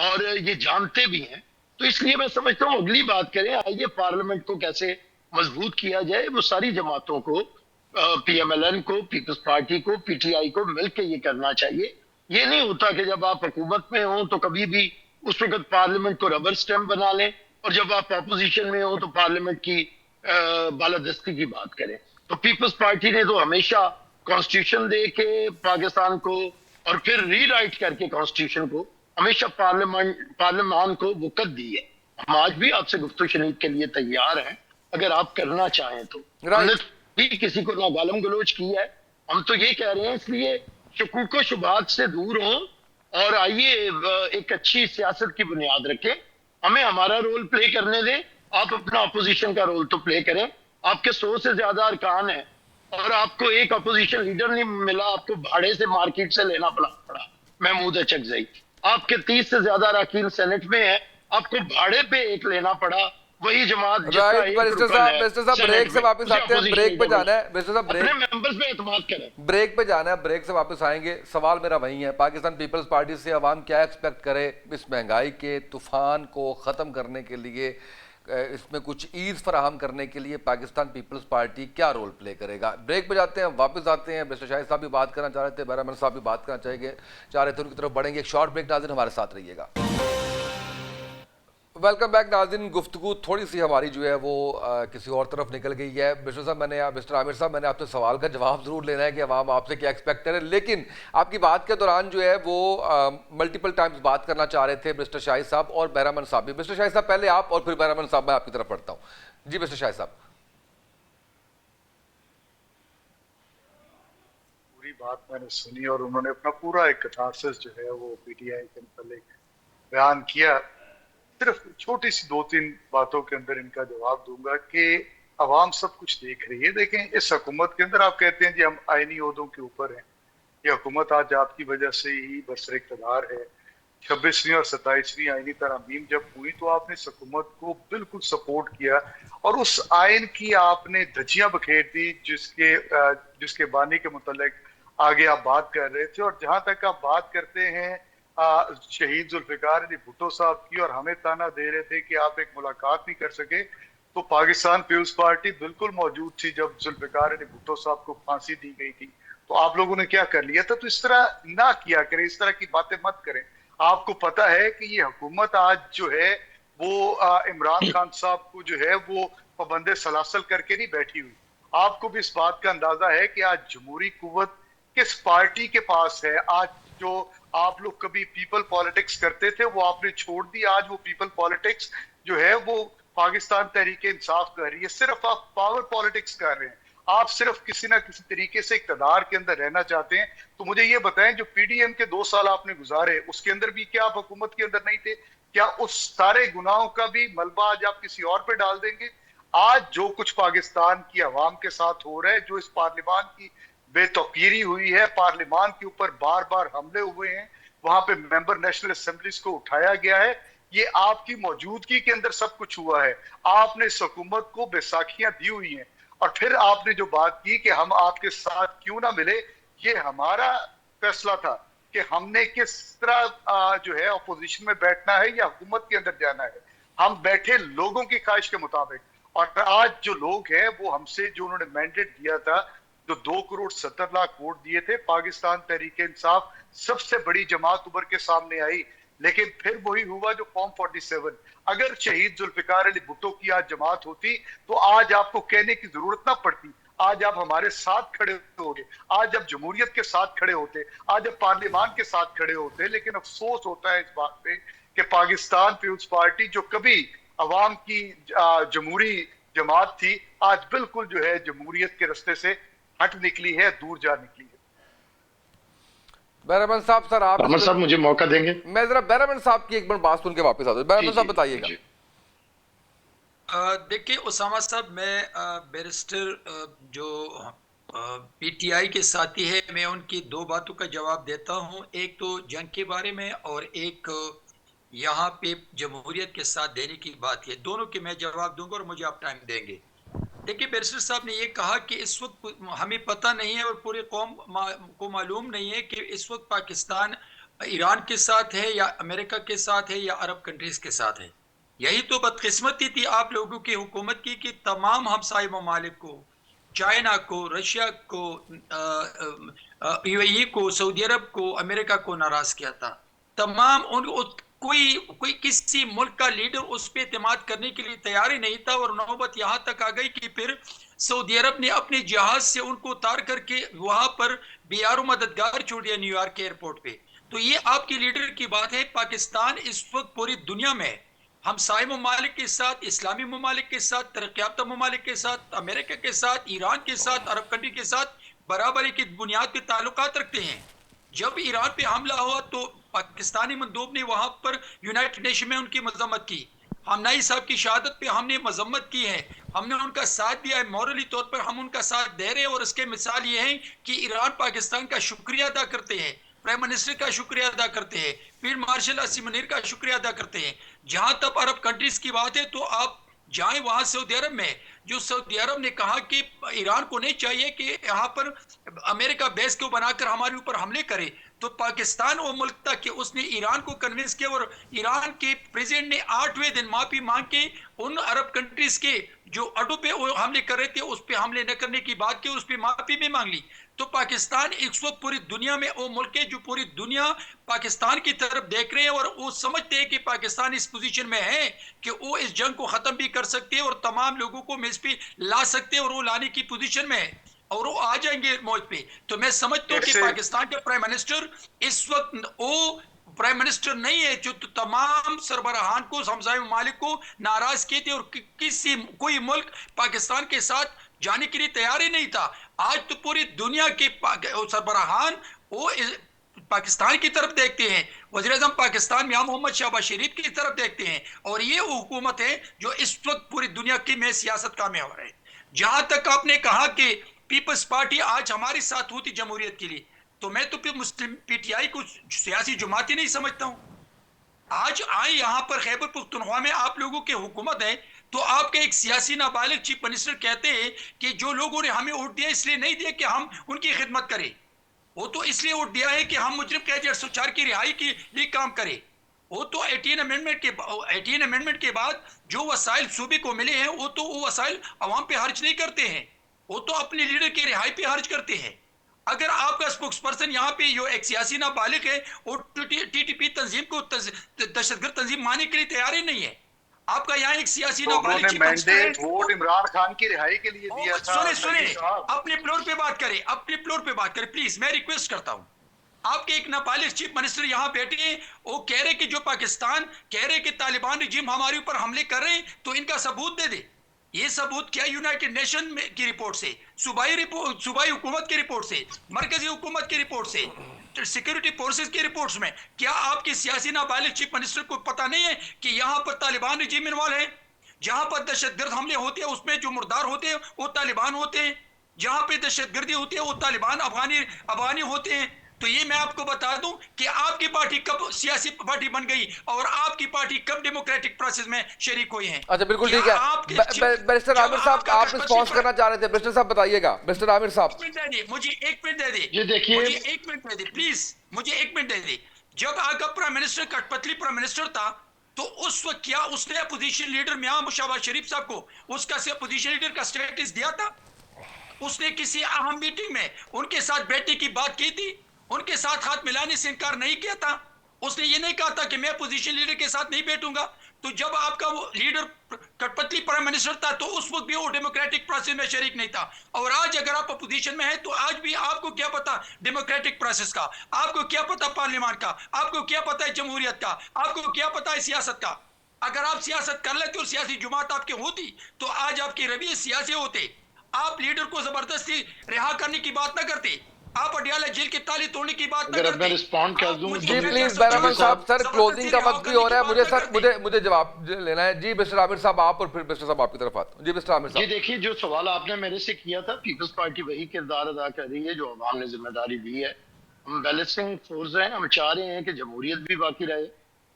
और ये जानते भी हैं। तो इसलिए मैं समझता हूँ अगली बात करें, आइए पार्लियामेंट को कैसे मजबूत किया जाए, वो सारी जमातों को PMLN को, पीपल्स पार्टी को, PTI को मिलकर ये करना चाहिए। ये नहीं होता कि जब आप हुकूमत में हो तो कभी भी उस वक्त पार्लियामेंट को रबर स्टैम्प बना लें और जब आप अपोजिशन में हो तो पार्लियामेंट की बालादस्ती की बात करें। तो पीपल्स पार्टी ने तो हमेशा कॉन्स्टिट्यूशन दे के पाकिस्तान को और फिर रीराइट करके कॉन्स्टिट्यूशन को हमेशा पार्लियामान को वक़्त दी है। हम आज भी आपसे गुफ्तगू शनीद के लिए तैयार हैं अगर आप करना चाहें तो। हमने भी किसी को ना गालम गलोच किया है। हम तो ये कह रहे हैं इसलिए शकूक व शुबहात से दूर हों और आइए एक अच्छी सियासत की बुनियाद रखें। हमें हमारा रोल प्ले करने दें, आप अपना अपोजिशन का रोल तो प्ले करें। आपके 100 से ज्यादा अरकान है और आपको एक अपोजिशन लीडर नहीं मिला, आपको भाड़े से मार्केट से लेना पड़ा महमूद अचकजई। आपके 30 से ज्यादा अरकान सेनेट में है, आपको भाड़े पे एक लेना पड़ा। वही जमात राइट मिनिस्टर साहब ब्रेक से वापस आते हैं, ब्रेक पे जाना है मिनिस्टर साहब, अपने मेंबर्स पे एतमाद करें। ब्रेक पे जाना है, ब्रेक से वापस आएंगे। सवाल मेरा वही है, पाकिस्तान पीपल्स पार्टी से अवाम क्या एक्सपेक्ट करे इस महंगाई के तूफान को ख़त्म करने के लिए, इसमें कुछ ईज़ फराहम करने के लिए पाकिस्तान पीपल्स पार्टी क्या रोल प्ले करेगा? ब्रेक पे जाते हैं, वापस आते हैं। मिस्टर शाहिद साहब भी बात करना चाह रहे थे, बैरमन साहब भी बात करना चाह रहे थे, उनकी तरफ बढ़ेंगे। एक शॉर्ट ब्रेक, नाज़रीन हमारे साथ रहिएगा। वेलकम बैक नाज़रीन। गुफ्तगू थोड़ी सी हमारी जो है वो किसी और तरफ निकल गई है। मिस्टर आमिर साहब, मैंने आपसे सवाल का जवाब ज़रूर लेना है कि अवाम आपसे क्या एक्सपेक्ट करें, लेकिन आपकी बात के दौरान जो है वो मल्टीपल टाइम्स बात करना चाह रहे थे मिस्टर शाहिद साहब और बैरमन साहब भी। मिस्टर शाहिद साहब पहले आप और फिर बैरमन साहब, मैं आपकी तरफ पढ़ता हूँ। जी मिस्टर शाहिद साहब। पूरी बात मैंने सुनी और उन्होंने अपना पूरा एक कथारसिस जो है वो PTI के मतलब बयान किया। सिर्फ छोटी सी 2-3 बातों के अंदर इनका जवाब दूंगा कि अवाम सब कुछ देख रही है। देखें, इस हुकूमत के अंदर आप कहते हैं जी हम आईनी ओहदों के ऊपर हैं, ये हुकूमत आज आपकी वजह से ही बरसर इक़्तिदार है। 26वीं और 27वीं आईनी तरमीम जब हुई तो आपने इस हुकूमत को बिल्कुल सपोर्ट किया और उस आइन की आपने धज्जियां बखेर दी जिसके बानी के मुतल्लिक आगे आप बात कर रहे थे। और जहां तक आप बात करते हैं शहीद जुल्फिकार अली भुट्टो साहब की और हमें ताना दे रहे थे कि आप एक मुलाकात नहीं कर सके, तो पाकिस्तान पीपल्स पार्टी बिल्कुल मौजूद थी जब जुल्फिकार अली भुट्टो साहब को फांसी दी गई थी। तो आप लोगों ने क्या कर लिया था? तो इस तरह ना किया करें, इस तरह की बातें मत करें। आपको पता है कि ये हुकूमत आज जो है वो इमरान खान साहब को जो है वो पाबंदे सलासल करके नहीं बैठी हुई। आपको भी इस बात का अंदाजा है कि आज जमहूरी कुव्वत किस पार्टी के पास है। आज जो आप लोग कभी पीपल पॉलिटिक्स करते थे वो आपने छोड़ दी। आज वो पीपल पॉलिटिक्स जो है वो पाकिस्तान तहरीक इंसाफ कर रही है। सिर्फ आप पावर पॉलिटिक्स कर रहे हैं, आप सिर्फ किसी ना किसी तरीके से इक़्तिदार के अंदर रहना चाहते हैं। तो मुझे ये बताएं, जो PDM के 2 साल आपने गुजारे उसके अंदर भी क्या आप हुकूमत के अंदर नहीं थे? क्या उस सारे गुनाहों का भी मलबा आज आप किसी और पे डाल देंगे? आज जो कुछ पाकिस्तान की आवाम के साथ हो रहा है, जो इस पार्लियामान की बेतौकीरी हुई है, पार्लियामान के ऊपर बार बार हमले हुए हैं, वहां पे मेंबर नेशनल असेंबलीज को उठाया गया है, ये आपकी मौजूदगी के अंदर सब कुछ हुआ है। आपने इस हुकूमत को बैसाखियां दी हुई हैं और फिर आपने जो बात की कि हम आपके साथ क्यों ना मिले, ये हमारा फैसला था कि हमने किस तरह जो है अपोजिशन में बैठना है या हुकूमत के अंदर जाना है। हम बैठे लोगों की ख्वाहिश के मुताबिक, और आज जो लोग हैं वो हमसे जो उन्होंने मैंडेट दिया था, जो 2 करोड़ 70 लाख वोट दिए थे, पाकिस्तान तहरीक इंसाफ सबसे बड़ी जमात उभर के सामने आई। लेकिन फिर वही हुआ जो फॉर्म 47। अगर शहीद जुल्फिकार अली भुट्टो की आज जमात होती तो आज आपको कहने की जरूरत ना पड़ती। आज आप हमारे साथ खड़े होते, आज आप जमहूरियत के साथ खड़े होते, आज आप पार्लियामान के साथ खड़े होते। लेकिन अफसोस होता है इस बात पे कि पाकिस्तान पीपल्स पार्टी जो कभी अवाम की जमहूरी जमात थी, आज बिल्कुल जो है जमहूरियत के रास्ते से हट निकली है, दूर जा निकली है। बैरमन साहब, सर आप साहब मुझे मौका देंगे? मैं जरा बैरमन साहब की एक बार बात सुन के वापस आता हूं। बैरमन साहब बताइएगा। देखिए उसामा साहब, मैं बैरिस्टर जो PTI के साथी है, मैं उनकी 2 बातों का जवाब देता हूं। एक तो जंग के बारे में और एक यहाँ पे जमहूरियत के साथ देने की बात है। दोनों के मैं जवाब दूंगा और मुझे आप टाइम देंगे। देखिए बैरिस्टर साहब ने ये कहा कि इस वक्त हमें पता नहीं है और पूरे कौम को मालूम नहीं है कि इस वक्त पाकिस्तान ईरान के साथ है या अमेरिका के साथ है या अरब कंट्रीज के साथ है। यही तो बदकिस्मती थी आप लोगों की हुकूमत की कि तमाम हमसाये ममालिक को चाइना को, रशिया को, यूएई को, सऊदी अरब को, अमेरिका को नाराज किया था। तमाम कोई कोई किसी मुल्क का लीडर उस पर एतमाद करने के लिए तैयार ही नहीं था, और नौबत यहां तक आ गई कि फिर सऊदी अरब ने अपने जहाज से उनको उतार करके वहां पर बेयारो मददगार छोड़ दिया न्यूयॉर्क के एयरपोर्ट पे। तो ये आपकी लीडर की बात है। पाकिस्तान इस वक्त पूरी दुनिया में हमसाय ममालिक के साथ, इस्लामी ममालिक के साथ, तरक्याफ्ता ममालिक के साथ, अमेरिका के साथ, ईरान के साथ, अरब कंट्री के साथ बराबरी की बुनियाद पे ताल्लुकात रखते हैं। जब ईरान पे हमला हुआ तो पाकिस्तानी मंदूब ने वहां पर यूनाइटेड नेशन में उनकी मजम्मत की। हमनाई साहब की शहादत पे हमने मजम्मत की है, हमने उनका साथ दिया है, मॉरली तौर पर हम उनका साथ दे रहे हैं। और इसके मिसाल ये है कि ईरान पाकिस्तान का शुक्रिया अदा करते हैं, प्राइम मिनिस्टर का शुक्रिया अदा करते हैं, फील्ड मार्शल असीम मुनीर का शुक्रिया अदा करते हैं। जहां तक अरब कंट्रीज की बात है तो आप जाएं वहां सऊदी अरब में, जो सऊदी अरब ने कहा कि ईरान को नहीं चाहिए कि यहाँ पर अमेरिका बेस को बनाकर हमारे ऊपर हमले करे, तो पाकिस्तान वो मुल्क था कि उसने ईरान को कन्विंस किया, और ईरान के प्रेसिडेंट ने 8वें दिन माफी मांग के उन अरब कंट्रीज के जो अड्डों पे वो हमले कर रहे थे उस पे हमले न करने की बात की, उस पे माफी भी मांग ली। तो पाकिस्तान इस वक्त पूरी दुनिया में वो मुल्क है जो पूरी दुनिया पाकिस्तान की तरफ देख रहे हैं, और वो समझते हैं कि पाकिस्तान इस पोजीशन में है कि वो इस जंग को खत्म भी कर सकते हैं और तमाम लोगों को मेज पे ला सकते हैं, और वो लाने की पोजीशन में है और वो आ जाएंगे मौज पे। तो मैं समझता हूँ कि पाकिस्तान के प्राइम मिनिस्टर इस वक्त वो प्राइम मिनिस्टर नहीं है जो तमाम सरबराहान को, हमसाय ममालिक को नाराज किए थे, और किसी कोई मुल्क पाकिस्तान के साथ जाने के लिए तैयार ही नहीं था। आज तो पूरी दुनिया के सरबराहान वो पाकिस्तान की तरफ देखते हैं, वज़ीर आज़म पाकिस्तान मियां मोहम्मद शहबाज शरीफ की तरफ देखते हैं, और ये वो हुकूमत है जो इस वक्त पूरी दुनिया की में सियासत का महवर है। जहां तक आपने कहा कि पीपल्स पार्टी आज हमारे साथ होती जमहूरियत के लिए, तो मैं तो मुस्लिम पीटीआई को सियासी जमात ही नहीं समझता हूं। आज आए यहां पर खैबर पख्तूनख्वा में आप लोगों की हुकूमत है, तो आपके एक सियासी नाबालिग चीफ मिनिस्टर कहते हैं कि जो लोगों ने हमें वोट दिया इसलिए नहीं दिया कि हम उनकी खिदमत करें, वो तो इसलिए वोट दिया है कि हम मुजरिम कैदी 804 की रिहाई के लिए काम करें। वो तो 18 अमेंडमेंट के बाद जो वसाइल सूबे को मिले हैं वो तो वो वसाइल अवाम पे खर्च नहीं करते हैं, वो तो अपने लीडर की रिहाई पे खर्च करते हैं। अगर आपका स्पोक्स पर्सन यहाँ पे जो एक सियासी नाबालिग है वो टीटीपी तंजीम को दहशतगर्द तंजीम मानने के लिए तैयार ही नहीं है। आपका यहाँ एक सियासी नाबालिग चीफ मिनिस्टर है, वोट इमरान खान की रिहाई के लिए दिया था। सुने अपने फ्लोर पे बात करें, अपने फ्लोर पे बात करें प्लीज, मैं रिक्वेस्ट करता हूँ। आपके एक नाबालिग चीफ मिनिस्टर यहाँ बैठे हैं, वो कह रहे कि जो पाकिस्तान कह रहे कि तालिबान रिजीम हमारे ऊपर हमले कर रहे हैं, तो इनका सबूत दे दे। ये सबूत क्या यूनाइटेड नेशन की रिपोर्ट से, सूबाई हुकूमत की रिपोर्ट से, मरकजी हुकूमत की रिपोर्ट से, सिक्योरिटी फोर्सेस की रिपोर्ट्स में? क्या आपके सियासी नाबालिग चीफ मिनिस्टर को पता नहीं है कि यहाँ पर तालिबान रिजीम इन्वॉल्व है? जहां पर दहशतगर्द हमले होते हैं उसमें जो मुर्दार होते हैं वो तालिबान होते हैं, जहां पे दहशतगर्दी होती है वो तालिबान अफगानी होते हैं। तो ये मैं आपको बता दूं कि आपकी पार्टी कब सियासी पार्टी बन गई और आपकी पार्टी कब डेमोक्रेटिक प्रोसेस में शरीक हुई है। अच्छा बिल्कुल ठीक है। बैरिस्टर आमिर साहब आप रिस्पॉन्स करना चाह रहे थे, बैरिस्टर साहब बताइएगा। बैरिस्टर आमिर साहब मुझे 1 मिनट दे दे, ये देखिए, मुझे 1 मिनट दे दे प्लीज, मुझे 1 मिनट दे दे। जब आपका प्राइम मिनिस्टर कठपुतली प्राइम मिनिस्टर था तो उस वक्त क्या उसने अपोजिशन लीडर मियां शहबाज शरीफ साहब को उसका से अपोजिशन लीडर का स्टेटस दिया था? उसने किसी अहम मीटिंग में उनके साथ बैठने की बात की थी? उनके साथ हाथ मिलाने से इनकार नहीं किया था? उसने ये नहीं कहा था कि मैं अपोजिशन लीडर के साथ नहीं बैठूंगा? तो जब आपका वो लीडर कठपुतली प्राइम मिनिस्टर था तो उस वक्त भी वो डेमोक्रेटिक प्रोसेस में शरीक नहीं था। और आज अगर आप अपोजिशन में हैं तो आज भी आपको क्या पता डेमोक्रेटिक प्रोसेस का, आपको क्या पता पार्लियामेंट का, आपको क्या पता है जमहूरियत का, आपको क्या पता है सियासत का? अगर आप सियासत कर लेते और सियासी जुमात आपके होती तो आज आपके रवैये सियासी होते। आप लीडर को जबरदस्ती रिहा करने की बात ना करते, आप अडियाला जेल की ताली तोड़ने की बात ना करते। मैं रिस्पॉन्ड कर दूं जी प्लीज बैरमन साहब, सर क्लोजिंग का वक्त भी हो रहा है, मुझे सर मुझे जवाब लेना है। जी मिस्टर आमिर साहब आप, और फिर मिस्टर साहब आपकी तरफ आता हूं। जी मिस्टर आमिर साहब। जी देखिए, जो सवाल आपने मेरे से किया था, पीपल्स पार्टी वही किरदार अदा कर रही है जो अवाम ने जिम्मेदारी दी है। हम बैलेंसिंग फोर्स हैं, हम चाह रहे हैं कि जमहूरियत भी बाकी रहे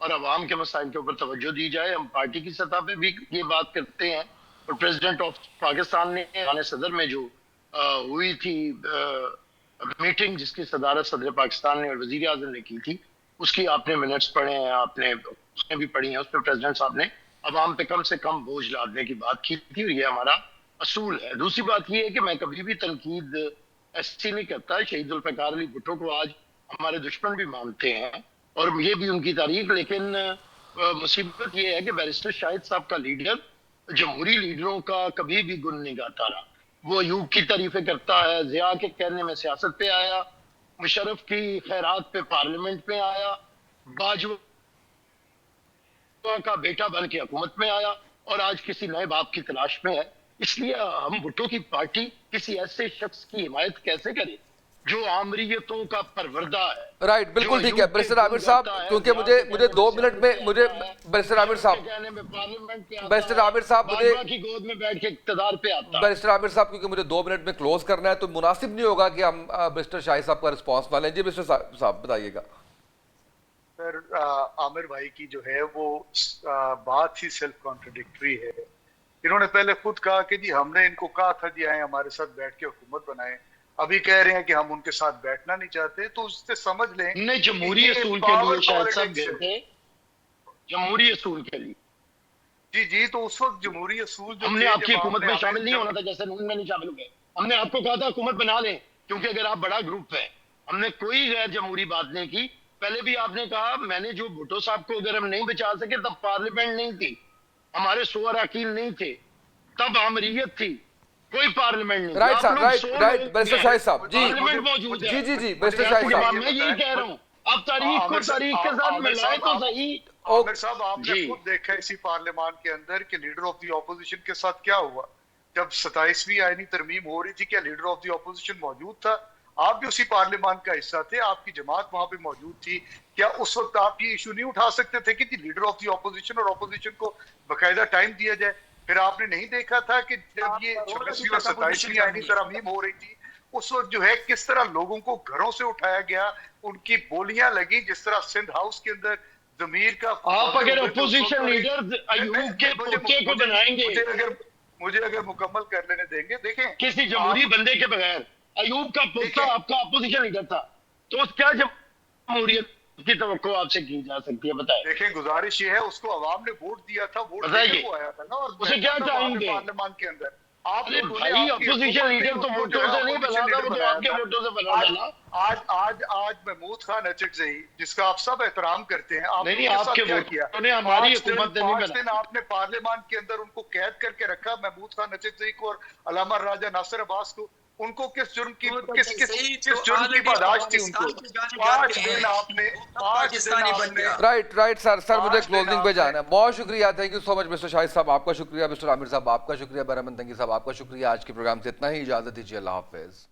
और अवाम के मसाइल के ऊपर तवज्जो दी जाए। हम पार्टी की सतह पे भी ये बात करते हैं, और प्रेसिडेंट ऑफ पाकिस्तान ने खाने सदर में जो हुई थी मीटिंग जिसकी सदारत सदर पाकिस्तान ने और वजीर आज़म ने की थी, उसकी आपने मिनट्स पढ़े हैं, आपने उसने भी पढ़ी हैं। उस पर प्रेसिडेंट साहब ने अवाम पे कम से कम बोझ लादने की बात की थी, और ये हमारा असूल है। दूसरी बात यह है कि मैं कभी भी तनकीद ऐसी नहीं करता। शहीद जुल्फ़िकार अली भुट्टो को आज हमारे दुश्मन भी मानते हैं और ये भी उनकी तारीख, लेकिन मुसीबत ये है कि बैरिस्टर शाहिद साहब का लीडर जमहूरी लीडरों का कभी भी गुण नहीं गाता रहा। वो अयूब की तारीफें करता है, जिया के कहने में सियासत पे आया, मुशर्रफ की खैरात पे पार्लियामेंट में आया, बाजवा का बेटा बन के हुकूमत में आया और आज किसी नए बाप की तलाश में है। इसलिए हम भुट्टो की पार्टी किसी ऐसे शख्स की हिमायत कैसे करे जो आमरीयतों का परवरदा है। राइट, बिल्कुल ठीक है बैरिस्टर आमिर साहब, क्योंकि मुझे 2 मिनट में मुझे बैरिस्टर आमिर साहब बैरिस्टर आमिर साहब मुझे की गोद में बैठ के इक़्तिदार पे आता है। बैरिस्टर आमिर साहब, क्योंकि मुझे 2 मिनट में क्लोज करना है तो मुनासिब नहीं होगा कि हम बैरिस्टर शाहिद साहब का रिस्पॉन्स ना लें। जी बैरिस्टर साहब बताइएगा। सर, आमिर भाई की जो है वो बात ही सेल्फ कॉन्ट्रडिक्टरी है। इन्होंने पहले खुद कहा कि जी हमने इनको कहा था जी आए हमारे साथ बैठ के हुकूमत बनाए, अभी कह रहे हैं कि हम उनके साथ बैठना नहीं चाहते। तो उससे समझ लें नहीं, जमहूरी असूल के लिए शायद सब गए थे, जमहूरी असूल के लिए। जी जी, तो उस वक्त जमहूरी असूल जो हमने थे, आपकी जब हुकूमत में आपने शामिल नहीं होना था, जैसे नून में नहीं शामिल हुए। हमने आपको कहा था हुकूमत बना लें क्योंकि अगर आप बड़ा ग्रुप है। हमने कोई गैर जमहूरी बात नहीं की। पहले भी आपने कहा, मैंने जो भुट्टो साहब को अगर हम नहीं बचा सके तब पार्लियामेंट नहीं थी, हमारे 100 अरकान नहीं थे, तब आमरीयत थी, कोई पार्लियामेंट नहीं। राइट साहब, राइट बैरिस्टर शाहिद साहब जी पार्लियामेंट मौजूद है। जी बैरिस्टर शाहिद साहब, मैं यही कह रहा हूँ, आप तारीख को तारीख के साथ मिलाएं तो सही। आमिर साहब, आपने खुद देखा इसी पार्लियामान के अंदर कि लीडर ऑफ द ऑपोजिशन के साथ क्या हुआ। जब 27वीं आईनी तरमीम हो रही थी, क्या लीडर ऑफ द ऑपोजिशन मौजूद था? आप भी उसी पार्लियामान का हिस्सा थे, आपकी जमात वहां पे मौजूद थी। क्या उस वक्त आप ये इशू नहीं उठा सकते थे कि लीडर ऑफ द ऑपोजिशन और ऑपोजिशन को बाकायदा टाइम दिया जाए? फिर आपने नहीं देखा था कि जब ये 26वीं और 27वीं आईनी तरमीम हो रही थी, उस वक्त जो है किस तरह लोगों को घरों से उठाया गया, उनकी बोलियां लगी, जिस तरह सिंध हाउस के अंदर जमीर का। आप अगर अपोजिशन लीडर अयूब के पोते को बनाएंगे, मुझे अगर मुकम्मल कर लेने देंगे, देखें किसी जमहूरी बंदे के बगैर अयूब का पोता आपका अपोजिशन लीडर था, तो क्या जमहूरियत की तवक्को आपसे की जा सकती है? बताएं। देखें, गुजारिश ये है, उसको अवाम ने वोट दिया था, वोट बताइए को आया था ना, और उसे क्या चाहेंगे पार्लियामान के अंदर। आपने भाई अपोजिशन लीडर तो वोटों से नहीं बना था, वो तो आपके वोटों से बना था ना। आज महमूद खान अचकज़ई, जिसका आप सब एहतराम करते हैं, नहीं आपके वोटों ने हमारी हुकूमत ने नहीं बनाया। 5 दिन आपने पार्लियामान के अंदर उनको कैद करके रखा, महमूद खान अचकज़ई को और अलामा राजा नासिर अब्बास को। उनको किस जुर्म की जुर्म की बर्दाश्त थी उनको? 5 दिन आपने राइट सर मुझे क्लोजिंग पे जाना है। बहुत शुक्रिया, thank you so much mister Shahid साहब, आपका शुक्रिया, मिस्टर आमिर साहब आपका शुक्रिया, बरहमन तंगी साहब आपका शुक्रिया। आज के प्रोग्राम से इतना ही, इजाजत दीजिए, अल्लाह हाफिज।